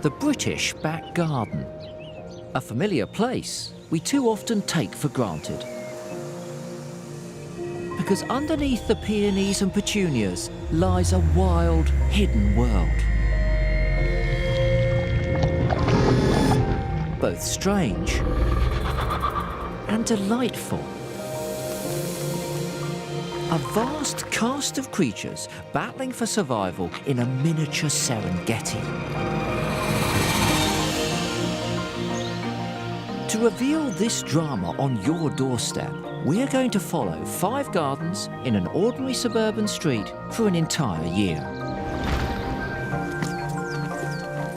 The British back garden, a familiar place we too often take for granted. Because underneath the peonies and petunias lies a wild, hidden world. Both strange and delightful. A vast cast of creatures battling for survival in a miniature Serengeti. To reveal this drama on your doorstep, we're going to follow 5 gardens in an ordinary suburban street for an entire year.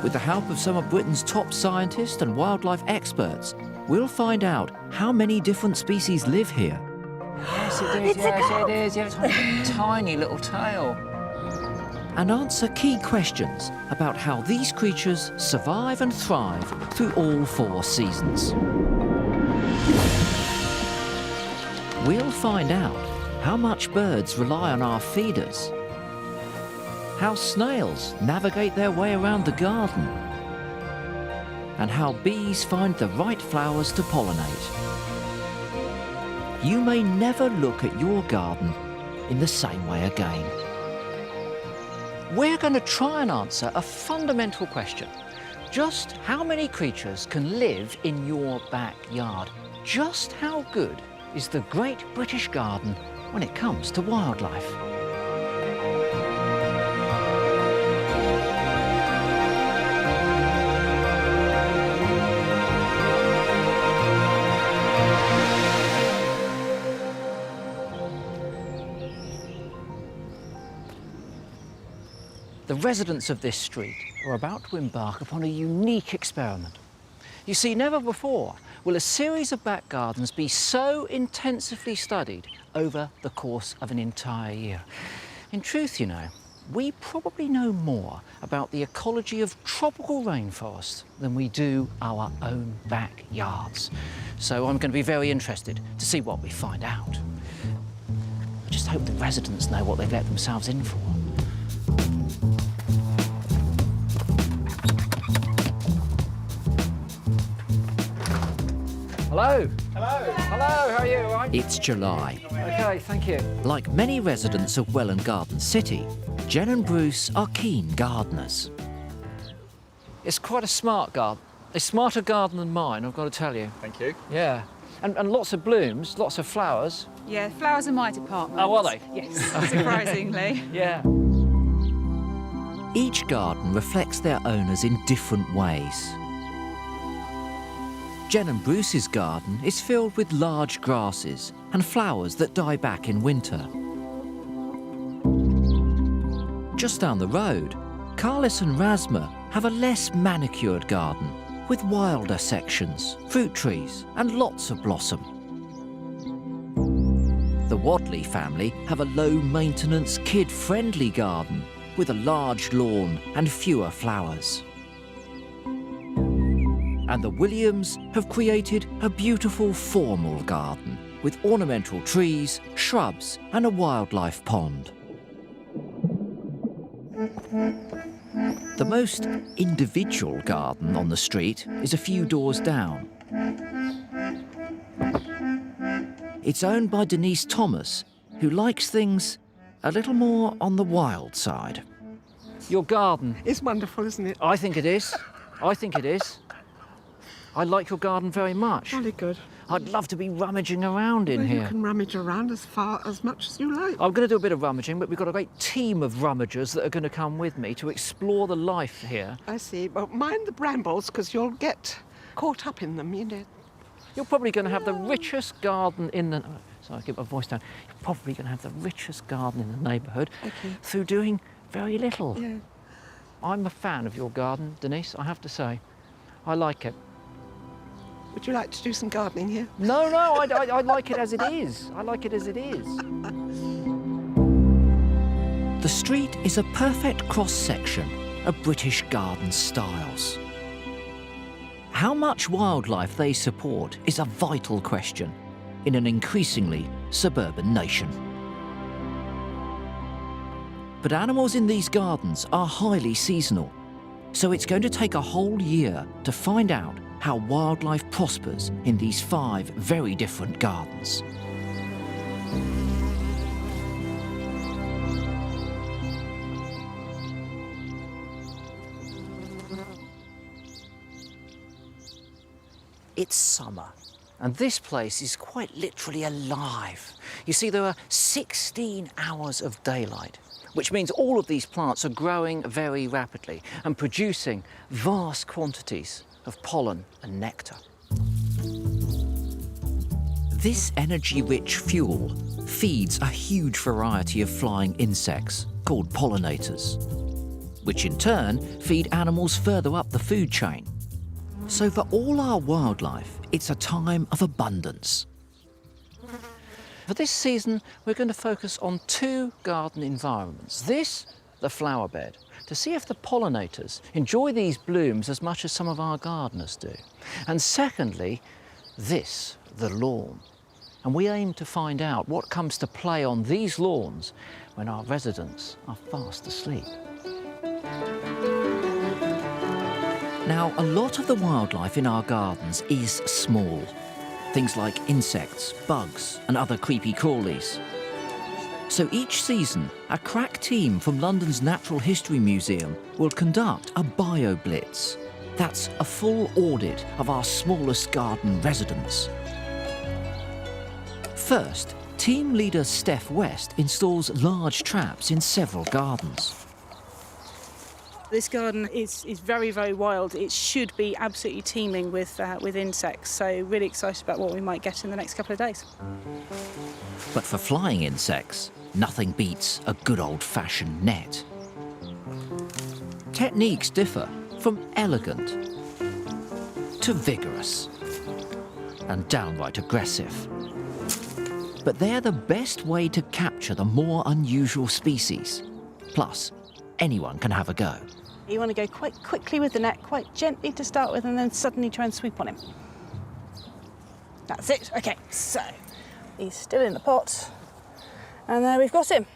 With the help of some of Britain's top scientists and wildlife experts, we'll find out how many different species live here. Yes, it is. Yes, it is. Yeah, it's a tiny little tail. And answer key questions about how these creatures survive and thrive through all 4 seasons. We'll find out how much birds rely on our feeders, how snails navigate their way around the garden, and how bees find the right flowers to pollinate. You may never look at your garden in the same way again. We're going to try and answer a fundamental question. Just how many creatures can live in your backyard? Just how good is the Great British Garden when it comes to wildlife? The residents of this street are about to embark upon a unique experiment. You see, never before will a series of back gardens be so intensively studied over the course of an entire year. In truth, you know, we probably know more about the ecology of tropical rainforests than we do our own backyards. So I'm going to be very interested to see what we find out. I just hope the residents know what they've let themselves in for. Hello. Hello. Hello, how are you? All right? It's July. OK, thank you. Like many residents of Wellland Garden City, Jen and Bruce are keen gardeners. It's quite a smart garden. A smarter garden than mine, I've got to tell you. Thank you. Yeah. And lots of blooms, lots of flowers. Yeah, flowers are my department. Oh, are they? Yes, surprisingly. Yeah. Each garden reflects their owners in different ways. Jen and Bruce's garden is filled with large grasses and flowers that die back in winter. Just down the road, Carlis and Rasma have a less manicured garden with wilder sections, fruit trees and lots of blossom. The Wadley family have a low-maintenance, kid-friendly garden with a large lawn and fewer flowers. And the Williams have created a beautiful formal garden with ornamental trees, shrubs and a wildlife pond. The most individual garden on the street is a few doors down. It's owned by Denise Thomas, who likes things a little more on the wild side. Your garden. It's wonderful, isn't it? I think it is. I think it is. I like your garden very much. Really good. I'd love to be rummaging around in Well, here. you can rummage around as much as you like. I'm going to do a bit of rummaging, but we've got a great team of rummagers that are going to come with me to explore the life here. I see. Well, mind the brambles, because you'll get caught up in them, you know. You're probably going to have the richest garden in the... Sorry, I keep my voice down. You're probably going to have the richest garden in the neighbourhood through doing very little. Yeah. I'm a fan of your garden, Denise, I have to say. I like it. Would you like to do some gardening here? No, I like it as it is. I like it as it is. The street is a perfect cross-section of British garden styles. How much wildlife they support is a vital question in an increasingly suburban nation. But animals in these gardens are highly seasonal, so it's going to take a whole year to find out how wildlife prospers in these 5 very different gardens. It's summer, and this place is quite literally alive. You see, there are 16 hours of daylight, which means all of these plants are growing very rapidly and producing vast quantities of pollen and nectar. This energy-rich fuel feeds a huge variety of flying insects called pollinators, which in turn feed animals further up the food chain. So for all our wildlife, it's a time of abundance. For this season, we're going to focus on 2 garden environments. This, the flower bed, to see if the pollinators enjoy these blooms as much as some of our gardeners do. And secondly, this, the lawn. And we aim to find out what comes to play on these lawns when our residents are fast asleep. Now, a lot of the wildlife in our gardens is small. Things like insects, bugs, and other creepy crawlies. So each season, a crack team from London's Natural History Museum will conduct a BioBlitz. That's a full audit of our smallest garden residents. First, team leader Steph West installs large traps in several gardens. This garden is very, very wild. It should be absolutely teeming with insects, so really excited about what we might get in the next couple of days. But for flying insects, nothing beats a good old-fashioned net. Techniques differ from elegant to vigorous and downright aggressive. But they're the best way to capture the more unusual species. Plus, anyone can have a go. You want to go quite quickly with the net, quite gently to start with, and then suddenly try and sweep on him. That's it. OK, so he's still in the pot. And there we've got him.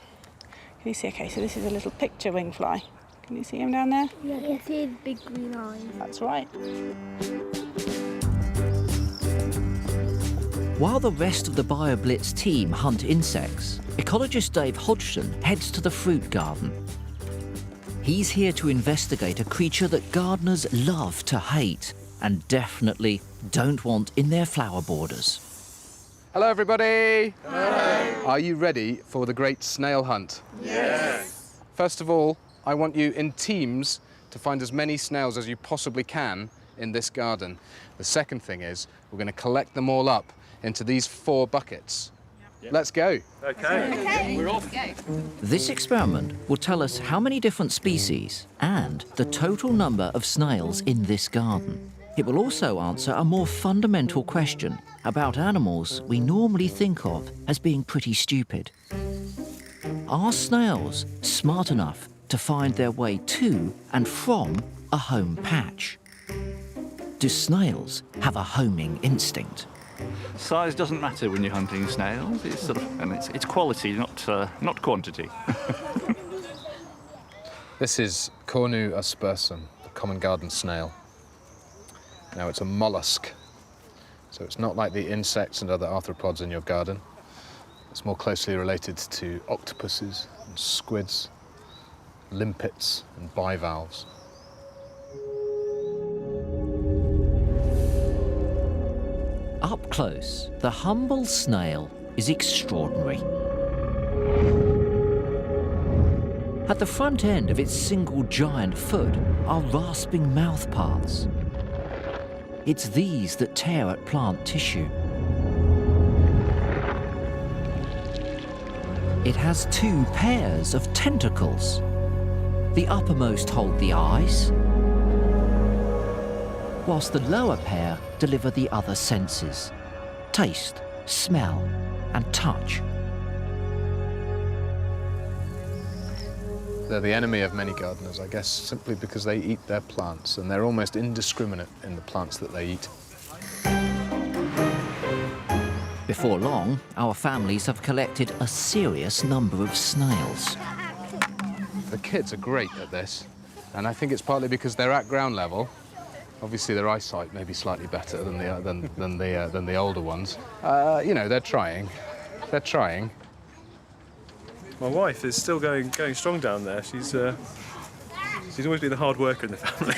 Can you see? OK, so this is a little picture wing fly. Can you see him down there? Yeah, I can see his big green eyes. That's right. While the rest of the Bioblitz team hunt insects, ecologist Dave Hodgson heads to the fruit garden. He's here to investigate a creature that gardeners love to hate and definitely don't want in their flower borders. Hello, everybody. Hello. Are you ready for the great snail hunt? Yes. First of all, I want you in teams to find as many snails as you possibly can in this garden. The second thing is we're going to collect them all up into these 4 buckets. Yep. Let's go. Okay. We're off. This experiment will tell us how many different species and the total number of snails in this garden. It will also answer a more fundamental question about animals we normally think of as being pretty stupid. Are snails smart enough to find their way to and from a home patch? Do snails have a homing instinct? Size doesn't matter when you're hunting snails. It's sort of, and it's quality, not quantity. This is Cornu aspersum, the common garden snail. Now, it's a mollusk, so it's not like the insects and other arthropods in your garden. It's more closely related to octopuses and squids, limpets and bivalves. Up close, the humble snail is extraordinary. At the front end of its single giant foot are rasping mouth parts. It's these that tear at plant tissue. It has 2 pairs of tentacles. The uppermost hold the eyes, whilst the lower pair deliver the other senses: taste, smell, and touch. They're the enemy of many gardeners, I guess, simply because they eat their plants, and they're almost indiscriminate in the plants that they eat. Before long, our families have collected a serious number of snails. The kids are great at this, and I think it's partly because they're at ground level. Obviously, their eyesight may be slightly better than the older ones. You know, they're trying. They're trying. My wife is still going strong down there. She's always been the hard worker in the family.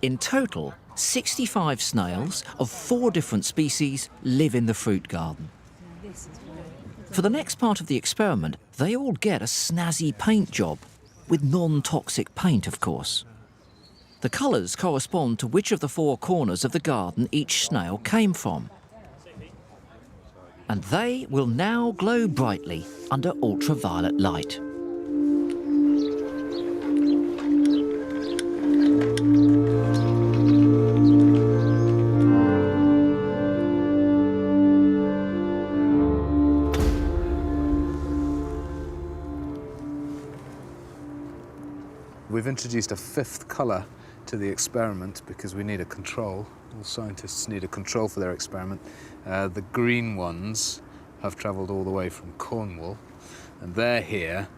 In total, 65 snails of 4 different species live in the fruit garden. For the next part of the experiment, they all get a snazzy paint job, with non-toxic paint, of course. The colours correspond to which of the 4 corners of the garden each snail came from. And they will now glow brightly under ultraviolet light. We've introduced a 5th colour to the experiment because we need a control. All scientists need a control for their experiment. The green ones have travelled all the way from Cornwall, and they're here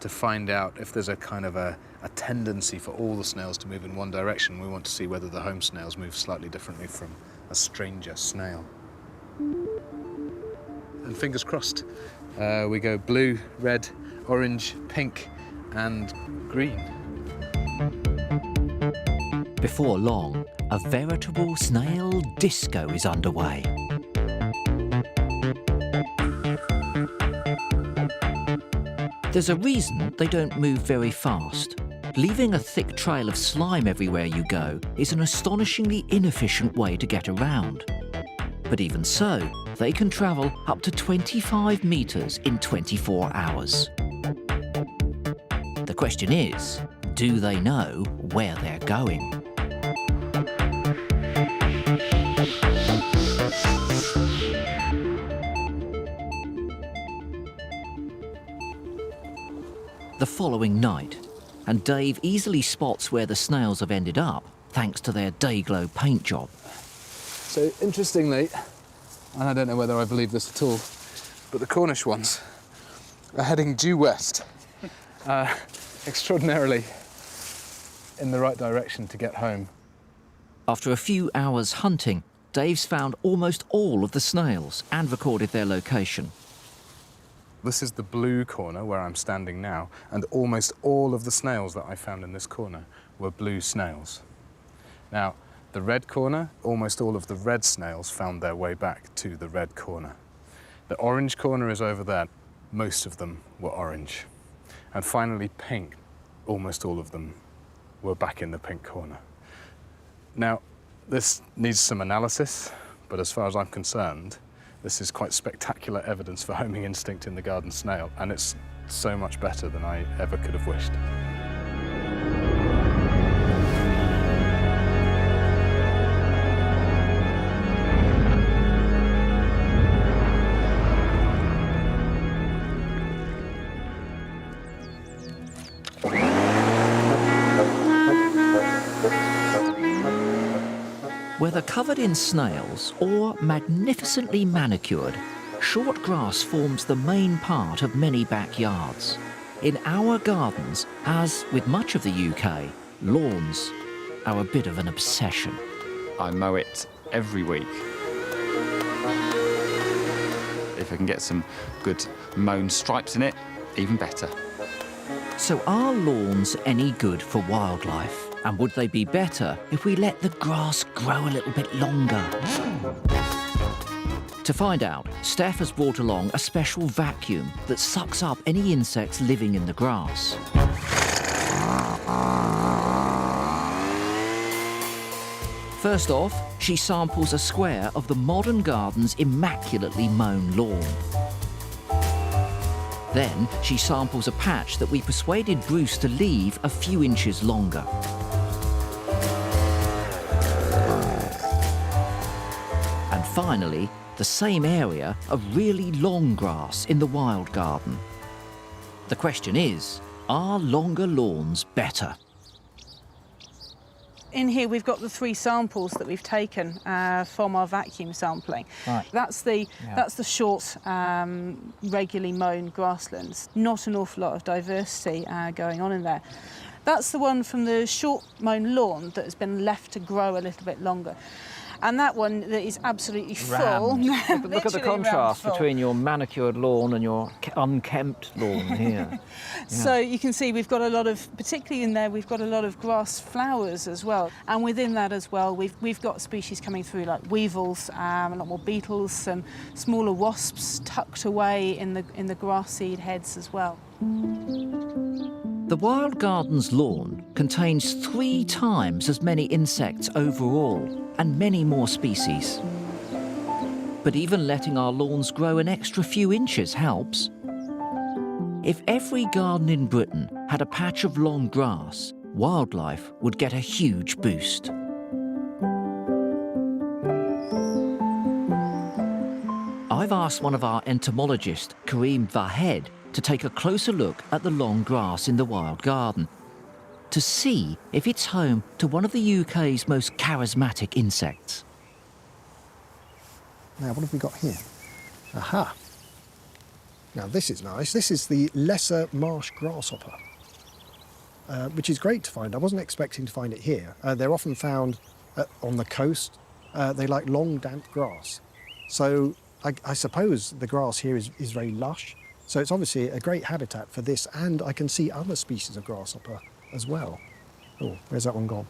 to find out if there's a kind of a tendency for all the snails to move in one direction. We want to see whether the home snails move slightly differently from a stranger snail. And fingers crossed, we go blue, red, orange, pink, and green. Before long, a veritable snail disco is underway. There's a reason they don't move very fast. Leaving a thick trail of slime everywhere you go is an astonishingly inefficient way to get around. But even so, they can travel up to 25 metres in 24 hours. The question is, do they know where they're going? The following night, and Dave easily spots where the snails have ended up thanks to their day-glow paint job. So interestingly, and I don't know whether I believe this at all, but the Cornish ones are heading due west, extraordinarily in the right direction to get home. After a few hours hunting, Dave's found almost all of the snails and recorded their location. This is the blue corner where I'm standing now, and almost all of the snails that I found in this corner were blue snails. Now, the red corner, almost all of the red snails found their way back to the red corner. The orange corner is over there. Most of them were orange. And finally, pink, almost all of them were back in the pink corner. Now, this needs some analysis, but as far as I'm concerned, this is quite spectacular evidence for homing instinct in the garden snail, and it's so much better than I ever could have wished. Whether covered in snails or magnificently manicured, short grass forms the main part of many backyards. In our gardens, as with much of the UK, lawns are a bit of an obsession. I mow it every week. If I can get some good mown stripes in it, even better. So are lawns any good for wildlife? And would they be better if we let the grass grow a little bit longer? To find out, Steph has brought along a special vacuum that sucks up any insects living in the grass. First off, she samples a square of the modern garden's immaculately mown lawn. Then she samples a patch that we persuaded Bruce to leave a few inches longer. And finally, the same area of really long grass in the wild garden. The question is, are longer lawns better? in here we've got the 3 samples that we've taken from our vacuum sampling. Right. That's the short, regularly mown grasslands. Not an awful lot of diversity going on in there. That's the one from the short mown lawn that has been left to grow a little bit longer. And that one that is absolutely full. Look at the Literally contrast rammed full. between your manicured lawn and your unkempt lawn here. So you can see we've got a lot of, particularly in there, we've got a lot of grass flowers as well. And within that as well, we've got species coming through like weevils, a lot more beetles, some smaller wasps tucked away in the grass seed heads as well. The wild garden's lawn contains 3 times as many insects overall and many more species. But even letting our lawns grow an extra few inches helps. If every garden in Britain had a patch of long grass, wildlife would get a huge boost. I've asked one of our entomologists, Kareem Vahed, to take a closer look at the long grass in the wild garden to see if it's home to one of the UK's most charismatic insects. Now, what have we got here? Aha! Now, this is nice. This is the lesser marsh grasshopper, which is great to find. I wasn't expecting to find it here. They're often found on the coast. They like long, damp grass. So I suppose the grass here is very lush. So it's obviously a great habitat for this, and I can see other species of grasshopper as well. Oh, where's that one gone?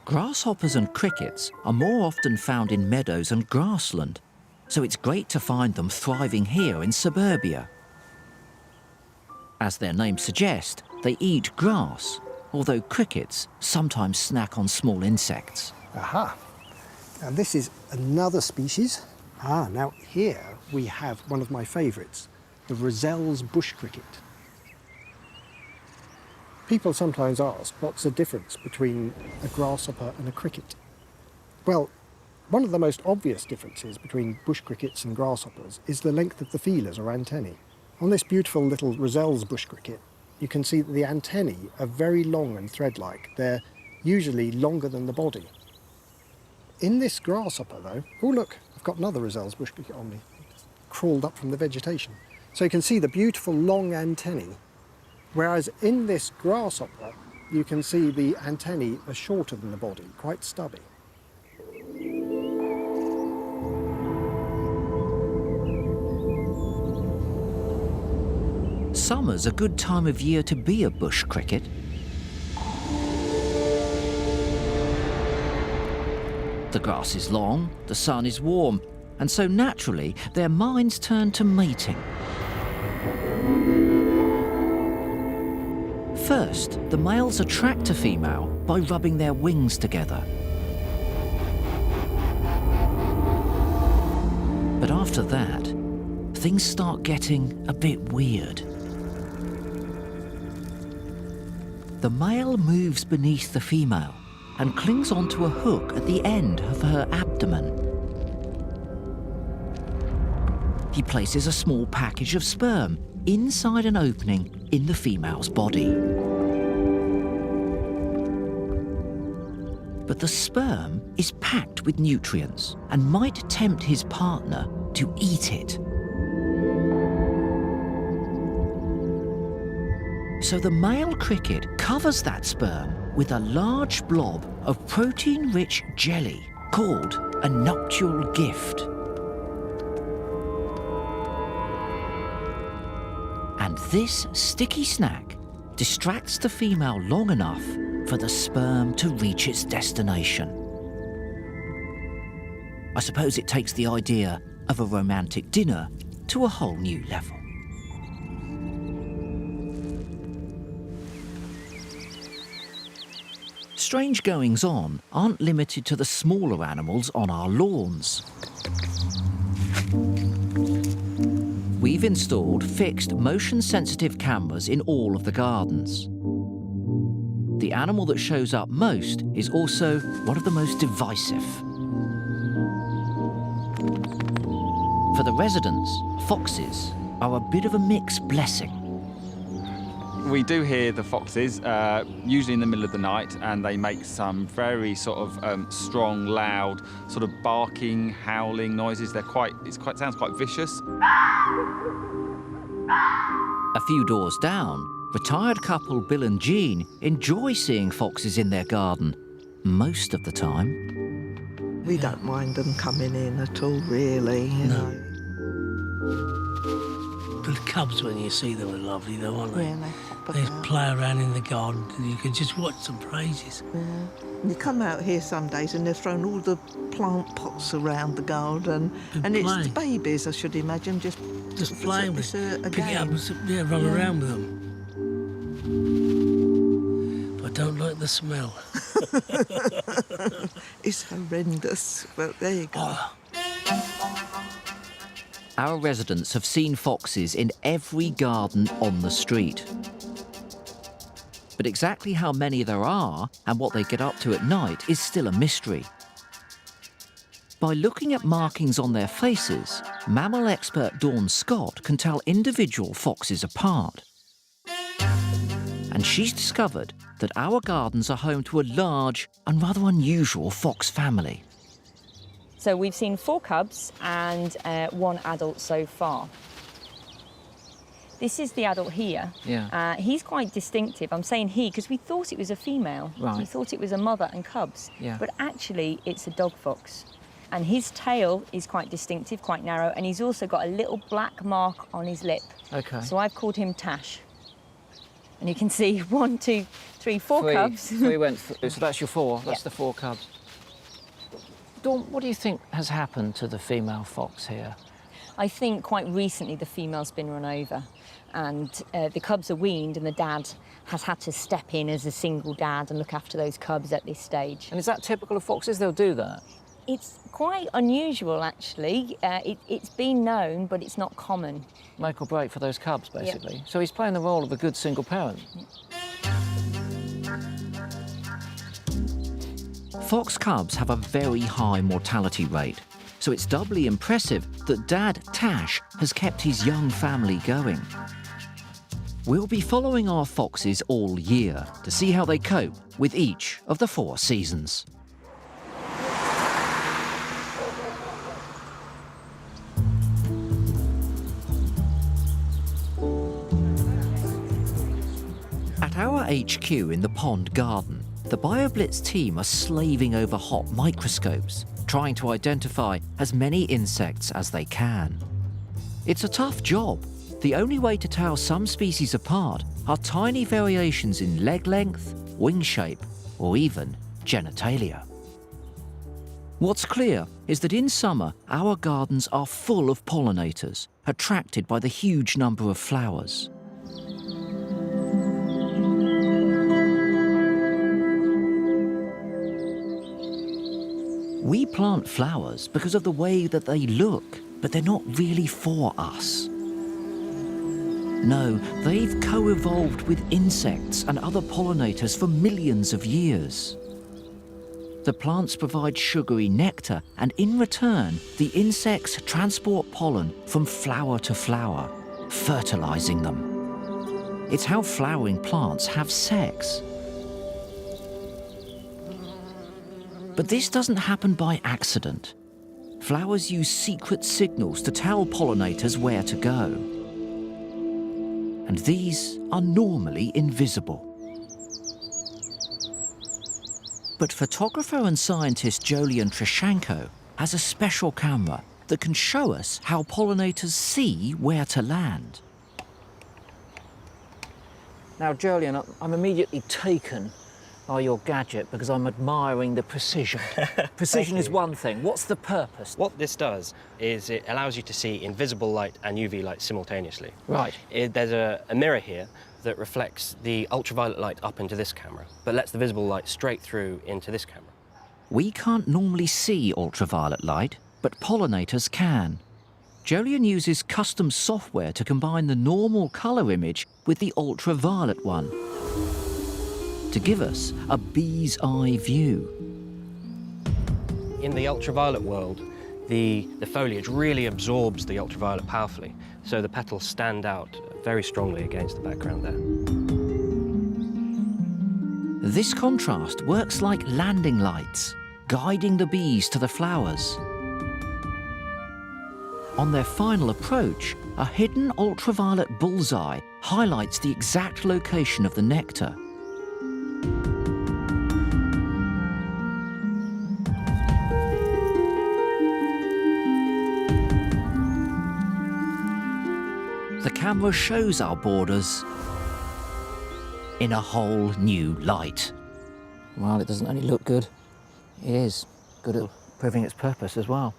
Grasshoppers and crickets are more often found in meadows and grassland, so it's great to find them thriving here in suburbia. As their names suggest, they eat grass, although crickets sometimes snack on small insects. Aha! And this is another species. Now here we have one of my favourites, the Rozelle's bush cricket. People sometimes ask, what's the difference between a grasshopper and a cricket? Well, one of the most obvious differences between bush crickets and grasshoppers is the length of the feelers or antennae. On this beautiful little Rozelle's bush cricket, you can see that the antennae are very long and thread-like. They're usually longer than the body. In this grasshopper, though, oh look, I've got another Rozelle's bush cricket on me. It's crawled up from the vegetation. So you can see the beautiful long antennae, whereas in this grasshopper, you can see the antennae are shorter than the body, quite stubby. Summer's a good time of year to be a bush cricket. The grass is long, the sun is warm, and so naturally their minds turn to mating. First, the males attract a female by rubbing their wings together. But after that, things start getting a bit weird. The male moves beneath the female and clings onto a hook at the end of her abdomen. He places a small package of sperm inside an opening in the female's body. But the sperm is packed with nutrients and might tempt his partner to eat it. So the male cricket covers that sperm with a large blob of protein-rich jelly called a nuptial gift. And this sticky snack distracts the female long enough for the sperm to reach its destination. I suppose it takes the idea of a romantic dinner to a whole new level. Strange goings-on aren't limited to the smaller animals on our lawns. We've installed fixed motion-sensitive cameras in all of the gardens. The animal that shows up most is also one of the most divisive. For the residents, foxes are a bit of a mixed blessing. We do hear the foxes, usually in the middle of the night, and they make some very sort of strong, loud, sort of barking, howling noises. Sounds quite vicious. A few doors down, retired couple Bill and Jean enjoy seeing foxes in their garden most of the time. We don't mind them coming in at all, really, you know. The cubs, when you see them, are lovely, though, aren't they? Yeah, they play around in the garden, and you can just watch them for ages. Yeah. And you come out here some days and they're throwing all the plant pots around the garden, and it's babies, I should imagine, just playing with it. Pick it up and run around with them. But I don't like the smell. It's horrendous, but there you go. Oh. Our residents have seen foxes in every garden on the street. But exactly how many there are and what they get up to at night is still a mystery. By looking at markings on their faces, mammal expert Dawn Scott can tell individual foxes apart. And she's discovered that our gardens are home to a large and rather unusual fox family. So we've seen 4 cubs and 1 adult so far. This is the adult here. Yeah. He's quite distinctive. I'm saying he because we thought it was a female. Right. We thought it was a mother and cubs. Yeah. But actually, it's a dog fox. And his tail is quite distinctive, quite narrow, and he's also got a little black mark on his lip. Okay. So I've called him Tash. And you can see 1, 2, 3, 4 cubs. 3 went through, so that's your 4. That's the 4 cubs. Dawn, what do you think has happened to the female fox here? I think quite recently the female's been run over, and the cubs are weaned, and the dad has had to step in as a single dad and look after those cubs at this stage. And is that typical of foxes? They'll do that? It's quite unusual, actually. It's been known, but it's not common. Make or break for those cubs, basically. Yep. So he's playing the role of a good single parent. Fox cubs have a very high mortality rate, so it's doubly impressive that Dad Tash has kept his young family going. We'll be following our foxes all year to see how they cope with each of the 4 seasons. At our HQ in the pond garden, the BioBlitz team are slaving over hot microscopes, trying to identify as many insects as they can. It's a tough job. The only way to tell some species apart are tiny variations in leg length, wing shape, or even genitalia. What's clear is that in summer, our gardens are full of pollinators, attracted by the huge number of flowers. We plant flowers because of the way that they look, but they're not really for us. No, they've co-evolved with insects and other pollinators for millions of years. The plants provide sugary nectar, and in return, the insects transport pollen from flower to flower, fertilizing them. It's how flowering plants have sex. But this doesn't happen by accident. Flowers use secret signals to tell pollinators where to go. And these are normally invisible. But photographer and scientist Jolyon Treshanko has a special camera that can show us how pollinators see where to land. Now, Jolyon, I'm immediately taken by your gadget because I'm admiring the precision. Precision is one thing. What's the purpose? What this does is it allows you to see invisible light and UV light simultaneously. Right. There's a mirror here that reflects the ultraviolet light up into this camera, but lets the visible light straight through into this camera. We can't normally see ultraviolet light, but pollinators can. Jolyon uses custom software to combine the normal colour image with the ultraviolet one, to give us a bee's eye view. In the ultraviolet world, the foliage really absorbs the ultraviolet powerfully, so the petals stand out very strongly against the background there. This contrast works like landing lights, guiding the bees to the flowers. On their final approach, a hidden ultraviolet bullseye highlights the exact location of the nectar. The camera shows our borders in a whole new light. Well, it doesn't only look good, it is good at proving its purpose as well.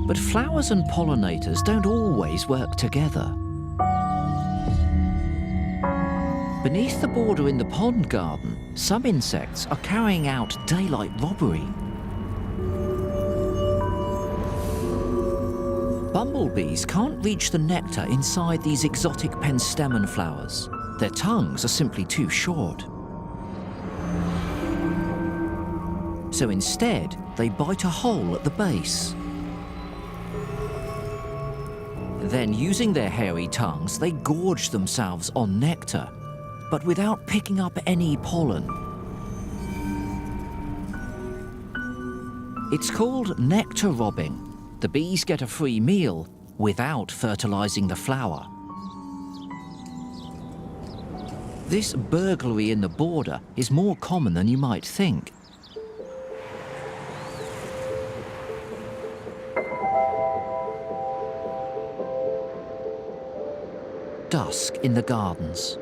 But flowers and pollinators don't always work together. Beneath the border in the pond garden, some insects are carrying out daylight robbery. Bumblebees can't reach the nectar inside these exotic penstemon flowers. Their tongues are simply too short. So instead, they bite a hole at the base. Then, using their hairy tongues, they gorge themselves on nectar, but without picking up any pollen. It's called nectar robbing. The bees get a free meal without fertilizing the flower. This burglary in the border is more common than you might think. Dusk in the gardens.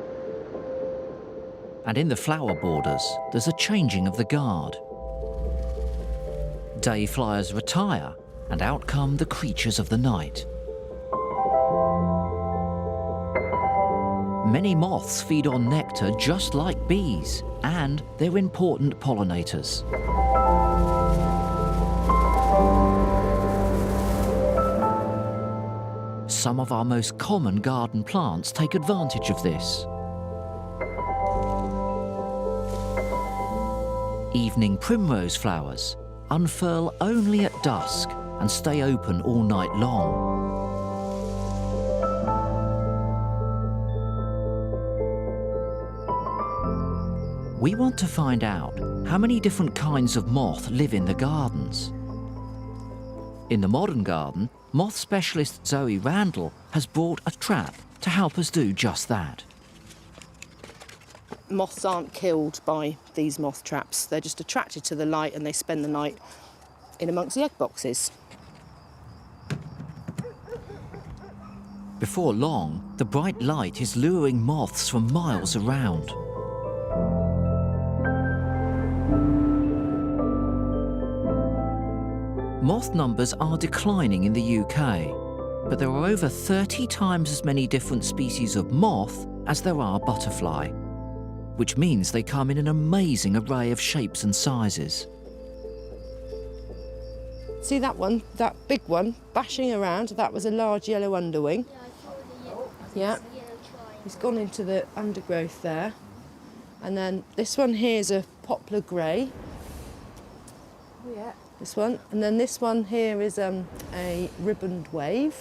And in the flower borders, there's a changing of the guard. Day flyers retire, and out come the creatures of the night. Many moths feed on nectar just like bees, and they're important pollinators. Some of our most common garden plants take advantage of this. Evening primrose flowers unfurl only at dusk and stay open all night long. We want to find out how many different kinds of moth live in the gardens. In the modern garden, moth specialist Zoe Randall has brought a trap to help us do just that. Moths aren't killed by these moth traps. They're just attracted to the light and they spend the night in amongst the egg boxes. Before long, the bright light is luring moths from miles around. Moth numbers are declining in the UK, but there are over 30 times as many different species of moth as there are butterfly, which means they come in an amazing array of shapes and sizes. See that one, that big one, bashing around? That was a large yellow underwing. Yeah, he's gone into the undergrowth there. And then this one here is a poplar grey. Oh yeah. This one, and then this one here is a ribboned wave.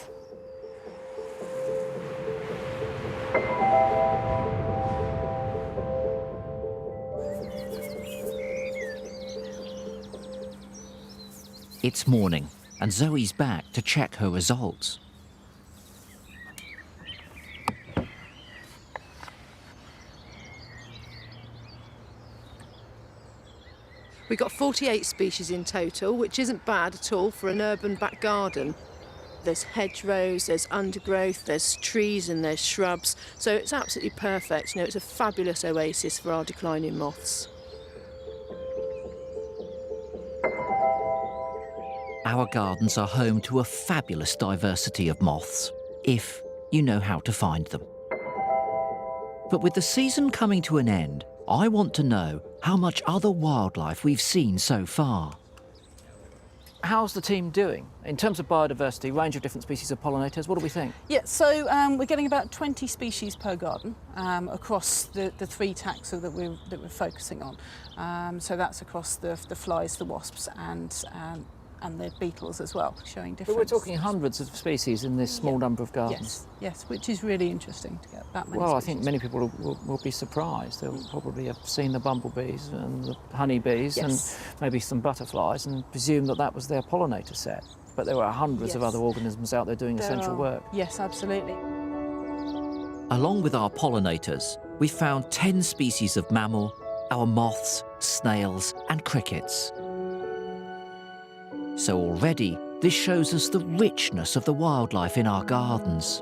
It's morning, and Zoe's back to check her results. We've got 48 species in total, which isn't bad at all for an urban back garden. There's hedgerows, there's undergrowth, there's trees and there's shrubs, so it's absolutely perfect. You know, it's a fabulous oasis for our declining moths. Our gardens are home to a fabulous diversity of moths, if you know how to find them. But with the season coming to an end, I want to know how much other wildlife we've seen so far. How's the team doing in terms of biodiversity, range of different species of pollinators? What do we think? Yeah, so we're getting about 20 species per garden across the three taxa that we're focusing on. So that's across the flies, the wasps, and and the beetles as well, showing But different. we're talking hundreds of species in this small number of gardens. Yes, yes, which is really interesting to get that many Well, I species. think many people will be surprised. They'll probably have seen the bumblebees and the honeybees Yes. and maybe some butterflies and presume that that was their pollinator set. But there are hundreds of Yes. other organisms out there doing There essential are. work. Yes, absolutely. Along with our pollinators, we found 10 species of mammal, our moths, snails and crickets. So already, this shows us the richness of the wildlife in our gardens.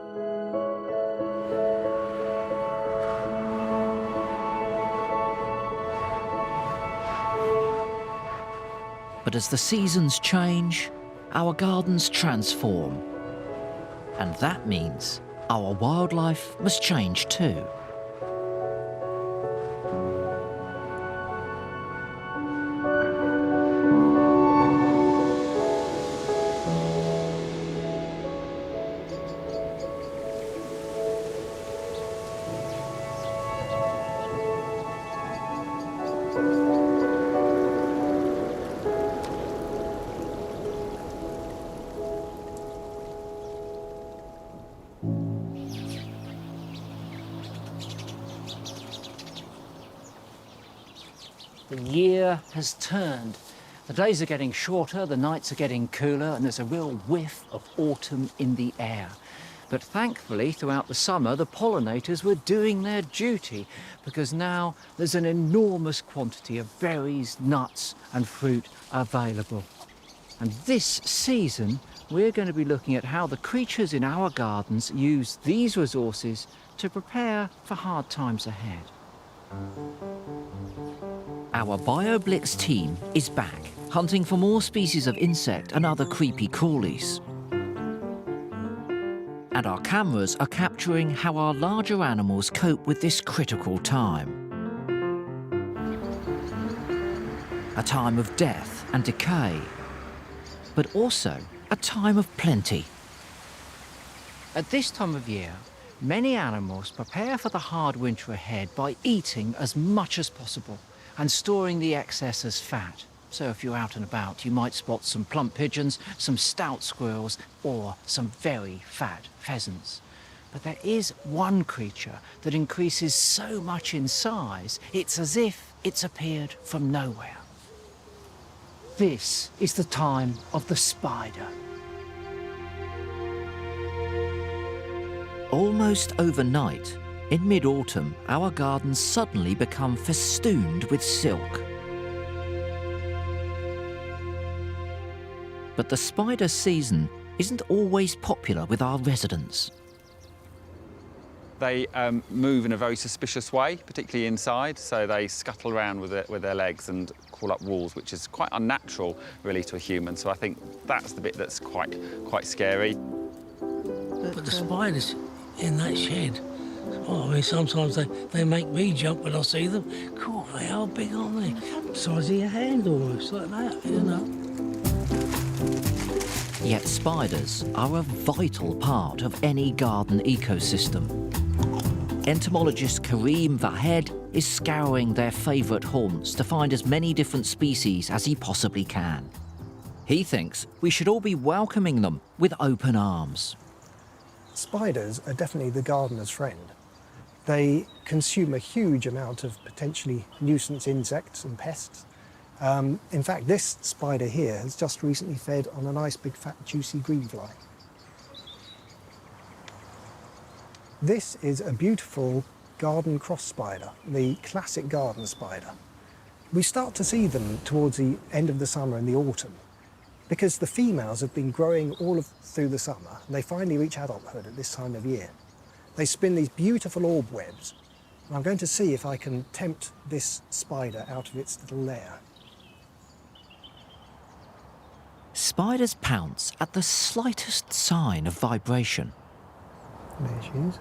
But as the seasons change, our gardens transform. And that means our wildlife must change too. The year has turned. The days are getting shorter, the nights are getting cooler, and there's a real whiff of autumn in the air. But thankfully, throughout the summer, the pollinators were doing their duty, because now there's an enormous quantity of berries, nuts and fruit available. And this season, we're going to be looking at how the creatures in our gardens use these resources to prepare for hard times ahead. Our Bioblitz team is back, hunting for more species of insect and other creepy crawlies. And our cameras are capturing how our larger animals cope with this critical time. A time of death and decay, but also a time of plenty. At this time of year, many animals prepare for the hard winter ahead by eating as much as possible and storing the excess as fat. So if you're out and about, you might spot some plump pigeons, some stout squirrels, or some very fat pheasants. But there is one creature that increases so much in size, it's as if it's appeared from nowhere. This is the time of the spider. Almost overnight, in mid-autumn, our gardens suddenly become festooned with silk. But the spider season isn't always popular with our residents. They move in a very suspicious way, particularly inside, so they scuttle around with their legs and crawl up walls, which is quite unnatural, really, to a human. So I think that's the bit that's quite scary. But the spiders in that shed, oh, I mean, sometimes they make me jump when I see them. God, they are big, aren't they? The size of your hand almost, like that, you know. Yet spiders are a vital part of any garden ecosystem. Entomologist Kareem Vahed is scouring their favourite haunts to find as many different species as he possibly can. He thinks we should all be welcoming them with open arms. Spiders are definitely the gardener's friend. They consume a huge amount of potentially nuisance insects and pests. In fact, this spider here has just recently fed on a nice big fat juicy greenfly. This is a beautiful garden cross spider, the classic garden spider. We start to see them towards the end of the summer and the autumn because the females have been growing through the summer and they finally reach adulthood at this time of year. They spin these beautiful orb webs, and I'm going to see if I can tempt this spider out of its little lair. Spiders pounce at the slightest sign of vibration. There she is.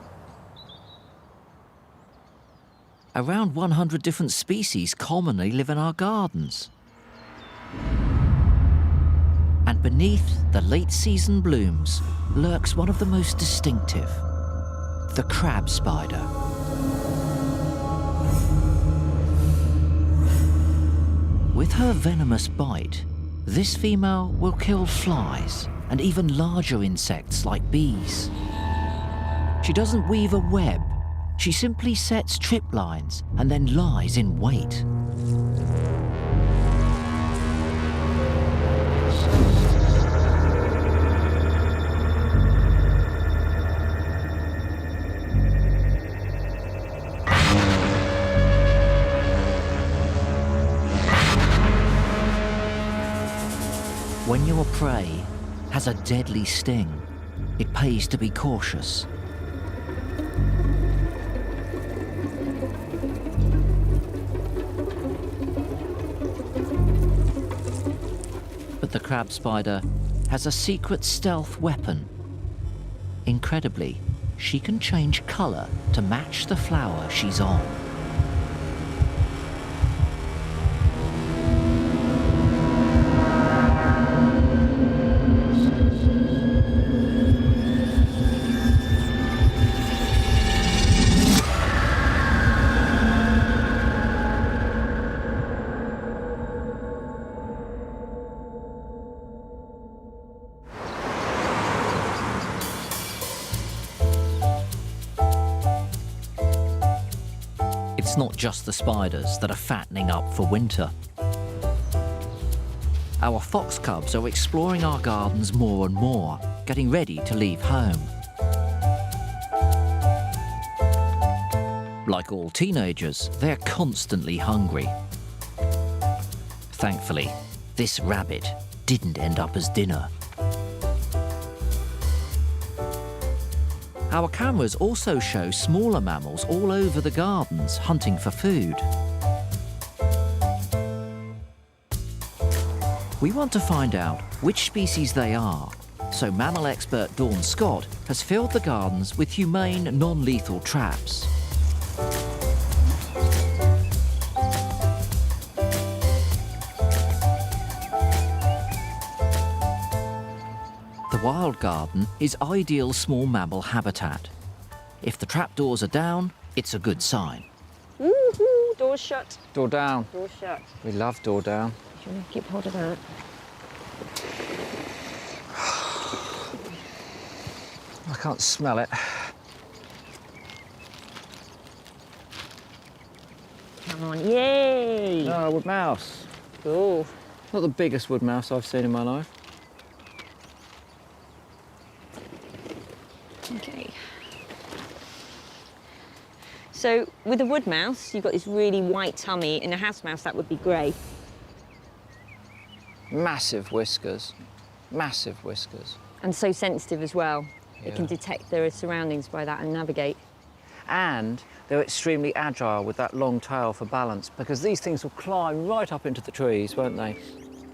Around 100 different species commonly live in our gardens. And beneath the late-season blooms lurks one of the most distinctive, the crab spider. With her venomous bite, This female will kill flies and even larger insects like bees. She doesn't weave a web. She simply sets trip lines and then lies in wait. When your prey has a deadly sting, it pays to be cautious. But the crab spider has a secret stealth weapon. Incredibly, she can change colour to match the flower she's on. It's not just the spiders that are fattening up for winter. Our fox cubs are exploring our gardens more and more, getting ready to leave home. Like all teenagers, they're constantly hungry. Thankfully, this rabbit didn't end up as dinner. Our cameras also show smaller mammals all over the gardens hunting for food. We want to find out which species they are, so mammal expert Dawn Scott has filled the gardens with humane, non-lethal traps. The wild garden is ideal small mammal habitat. If the trapdoors are down, it's a good sign. Woohoo! Door's shut. Door down. Door's shut. We love door down. Do you want to keep hold of that? I can't smell it. Come on, yay! No, wood mouse. Cool. Not the biggest wood mouse I've seen in my life. Okay. So with a wood mouse, you've got this really white tummy. In a house mouse, that would be grey. Massive whiskers. Massive whiskers. And so sensitive as well. Yeah. It can detect their surroundings by that and navigate. And they're extremely agile with that long tail for balance, because these things will climb right up into the trees, won't they?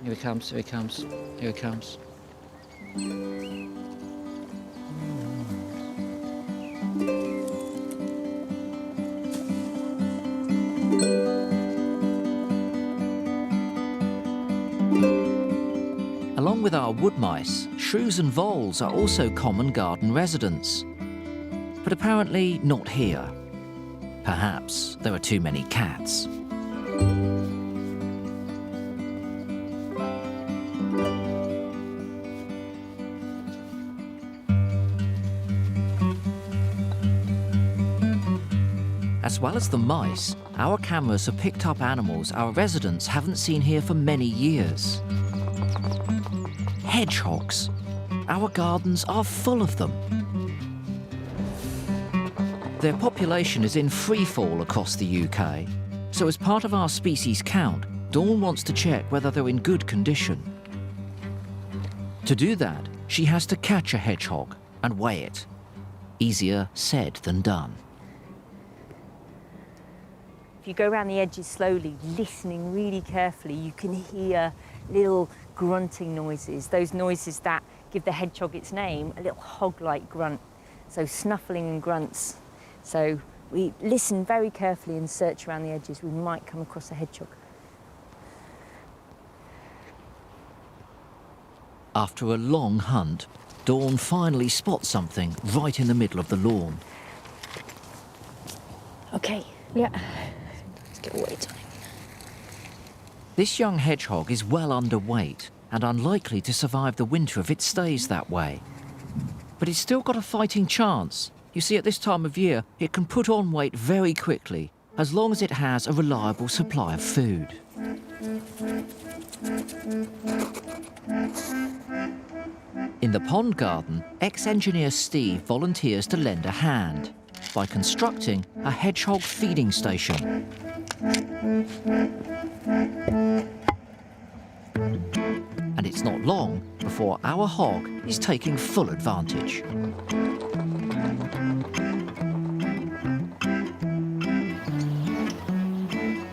Here he comes, here he comes, here he comes. Along with our wood mice, shrews and voles are also common garden residents. But apparently not here. Perhaps there are too many cats. As well as the mice, our cameras have picked up animals our residents haven't seen here for many years. Hedgehogs. Our gardens are full of them. Their population is in free fall across the UK, so as part of our species count, Dawn wants to check whether they're in good condition. To do that, she has to catch a hedgehog and weigh it. Easier said than done. If you go around the edges slowly, listening really carefully, you can hear little grunting noises, those noises that give the hedgehog its name, a little hog-like grunt. So snuffling and grunts. So we listen very carefully and search around the edges. We might come across a hedgehog. After a long hunt, Dawn finally spots something right in the middle of the lawn. Okay, yeah. Let's get away time. This young hedgehog is well underweight and unlikely to survive the winter if it stays that way. But it's still got a fighting chance. You see, at this time of year, it can put on weight very quickly, as long as it has a reliable supply of food. In the pond garden, ex-engineer Steve volunteers to lend a hand by constructing a hedgehog feeding station. And it's not long before our hog is taking full advantage.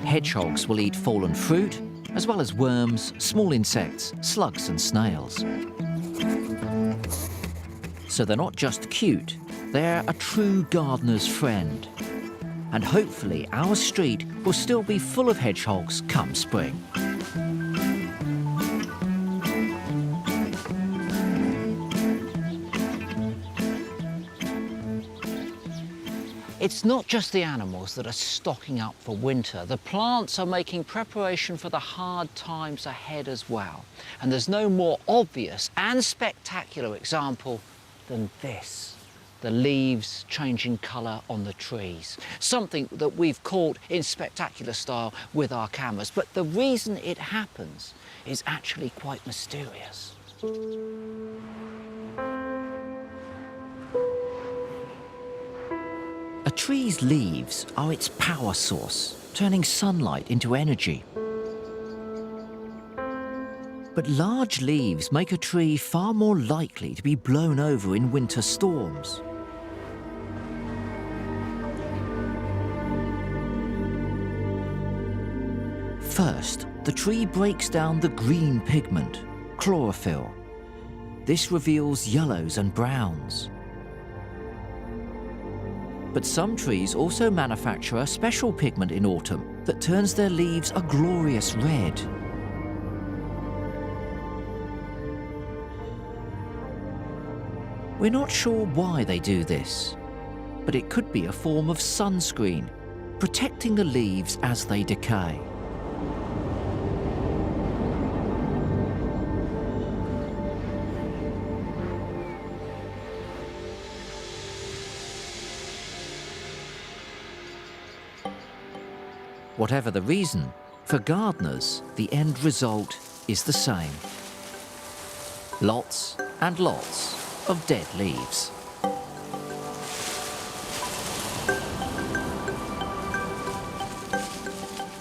Hedgehogs will eat fallen fruit, as well as worms, small insects, slugs and snails. So they're not just cute, they're a true gardener's friend. And hopefully our street will still be full of hedgehogs come spring. It's not just the animals that are stocking up for winter. The plants are making preparation for the hard times ahead as well. And there's no more obvious and spectacular example than this. The leaves changing colour on the trees. Something that we've caught in spectacular style with our cameras. But the reason it happens is actually quite mysterious. A tree's leaves are its power source, turning sunlight into energy. But large leaves make a tree far more likely to be blown over in winter storms. First, the tree breaks down the green pigment, chlorophyll. This reveals yellows and browns. But some trees also manufacture a special pigment in autumn that turns their leaves a glorious red. We're not sure why they do this, but it could be a form of sunscreen, protecting the leaves as they decay. Whatever the reason, for gardeners, the end result is the same. Lots and lots of dead leaves.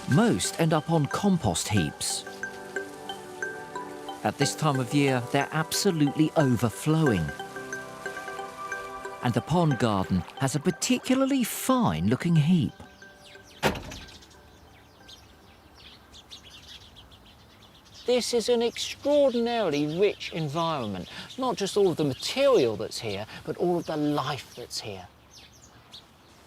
Most end up on compost heaps. At this time of year, they're absolutely overflowing. And the pond garden has a particularly fine-looking heap. This is an extraordinarily rich environment. Not just all of the material that's here, but all of the life that's here.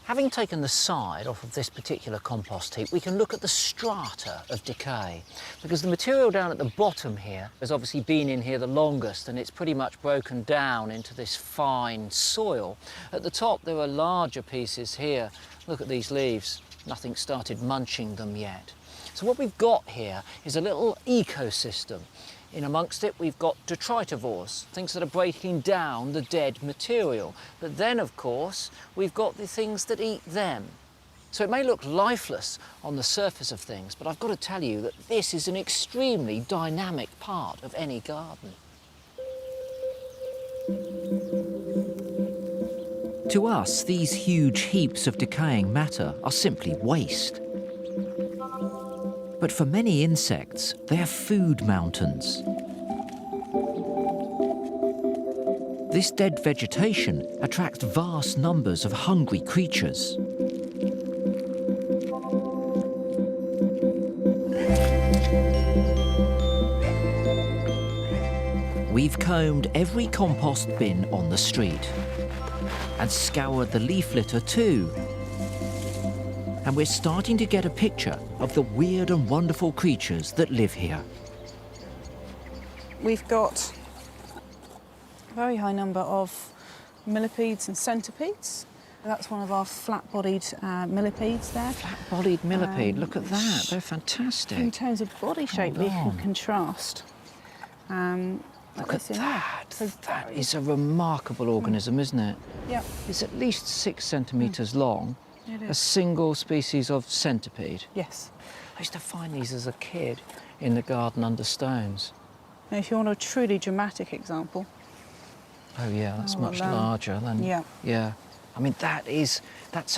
Having taken the side off of this particular compost heap, we can look at the strata of decay, because the material down at the bottom here has obviously been in here the longest, and it's pretty much broken down into this fine soil. At the top, there are larger pieces here. Look at these leaves. Nothing started munching them yet. So what we've got here is a little ecosystem. In amongst it, we've got detritivores, things that are breaking down the dead material. But then, of course, we've got the things that eat them. So it may look lifeless on the surface of things, but I've got to tell you that this is an extremely dynamic part of any garden. To us, these huge heaps of decaying matter are simply waste. But for many insects, they are food mountains. This dead vegetation attracts vast numbers of hungry creatures. We've combed every compost bin on the street and scoured the leaf litter too. And we're starting to get a picture of the weird and wonderful creatures that live here. We've got a very high number of millipedes and centipedes. That's one of our flat-bodied millipedes there. Flat-bodied millipede, look at that, they're fantastic. In terms of body shape, we can contrast. Look at that. That is a remarkable organism, isn't it? Yeah. It's at least 6 centimetres long. It A is. single species of centipede. Yes. I used to find these as a kid in the garden under stones. Now, if you want a truly dramatic example. Oh yeah, that's Oh, much no. larger than... Yeah. Yeah. I mean, that's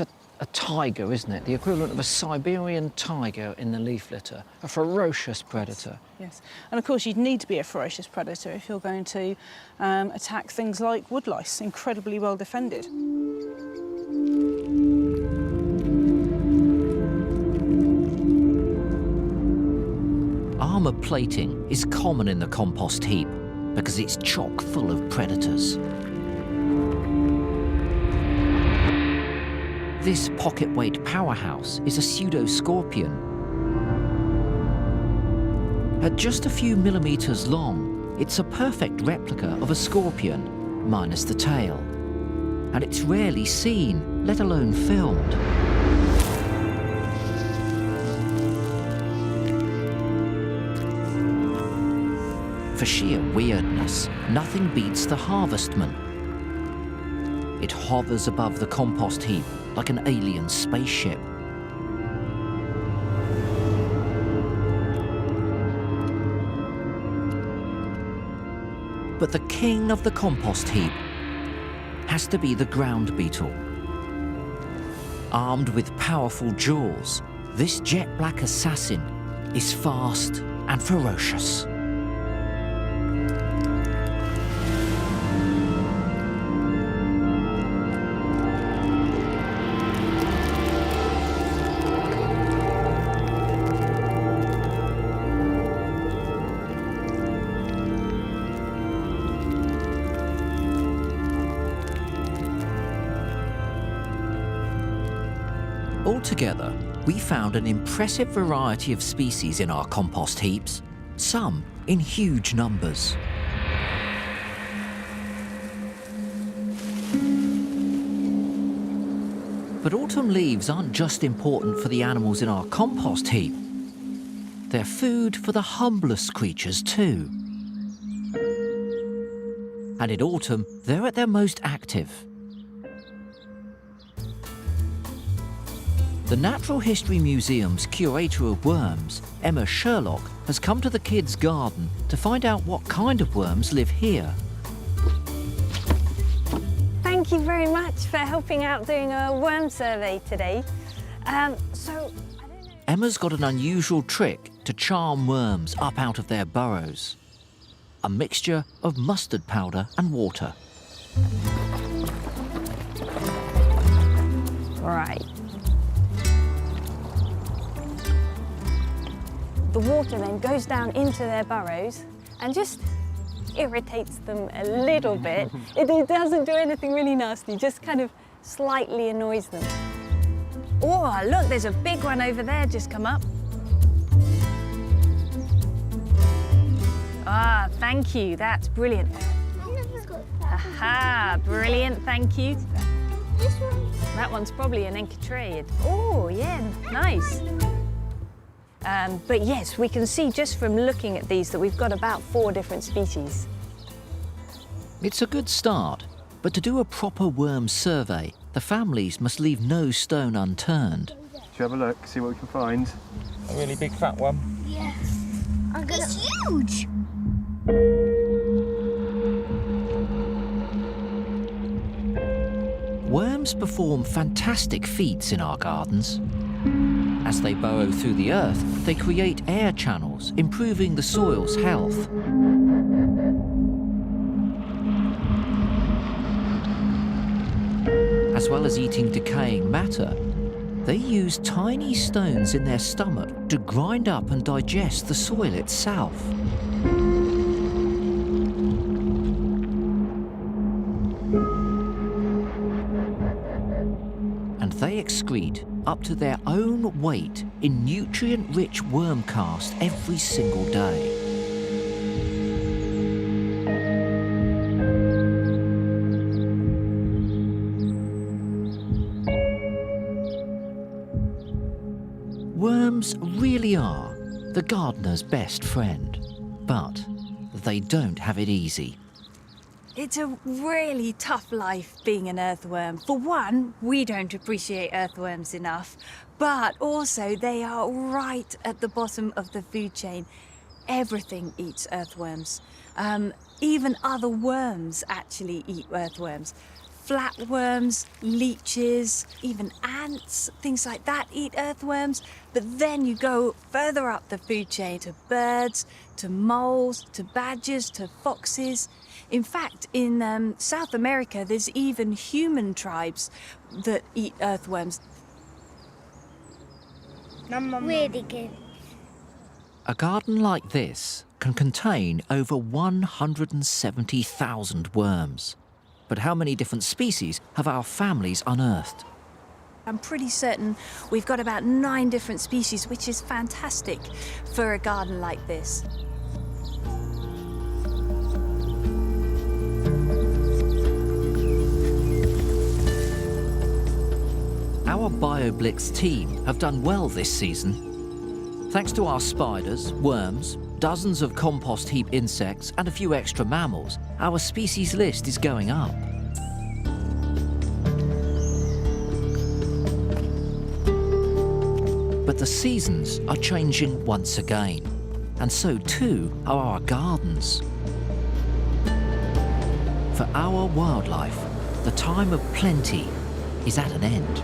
a tiger, isn't it? The equivalent of a Siberian tiger in the leaf litter. A ferocious predator. Yes. And of course, you'd need to be a ferocious predator if you're going to attack things like woodlice, incredibly well defended. Armour plating is common in the compost heap because it's chock full of predators. This pocket-weight powerhouse is a pseudo-scorpion. At just a few millimetres long, it's a perfect replica of a scorpion, minus the tail. And it's rarely seen, let alone filmed. For sheer weirdness, nothing beats the harvestman. It hovers above the compost heap like an alien spaceship. But the king of the compost heap has to be the ground beetle. Armed with powerful jaws, this jet black assassin is fast and ferocious. Altogether, we found an impressive variety of species in our compost heaps, some in huge numbers. But autumn leaves aren't just important for the animals in our compost heap. They're food for the humblest creatures too. And in autumn, they're at their most active. The Natural History Museum's curator of worms, Emma Sherlock, has come to the kids' garden to find out what kind of worms live here. Thank you very much for helping out doing a worm survey today. Emma's got an unusual trick to charm worms up out of their burrows. A mixture of mustard powder and water. Right. The water then goes down into their burrows and just irritates them a little bit. It doesn't do anything really nasty, just kind of slightly annoys them. Oh, look, there's a big one over there just come up. Ah, thank you, that's brilliant. Aha, brilliant, thank you. This one. That one's probably an encatriid. Oh, yeah, nice. But yes, we can see just from looking at these that we've got about 4 different species. It's a good start, but to do a proper worm survey, the families must leave no stone unturned. Should we have a look, see what we can find? A really big fat one? Yes. It's huge. Worms perform fantastic feats in our gardens. As they burrow through the earth, they create air channels, improving the soil's health. As well as eating decaying matter, they use tiny stones in their stomach to grind up and digest the soil itself. And they excrete up to their own weight in nutrient-rich worm cast every single day. really are the gardener's best friend, but they don't have it easy. It's a really tough life being an earthworm. For one, we don't appreciate earthworms enough, but also they are right at the bottom of the food chain. Everything eats earthworms. Even other worms actually eat earthworms. Flatworms, leeches, even ants, things like that eat earthworms. But then you go further up the food chain to birds, to moles, to badgers, to foxes. In fact, in South America, there's even human tribes that eat earthworms. Really good. A garden like this can contain over 170,000 worms. But how many different species have our families unearthed? I'm pretty certain we've got about 9 different species, which is fantastic for a garden like this. Our Bioblitz team have done well this season. Thanks to our spiders, worms, dozens of compost heap insects and a few extra mammals, our species list is going up. But the seasons are changing once again, and so too are our gardens. For our wildlife, the time of plenty is at an end.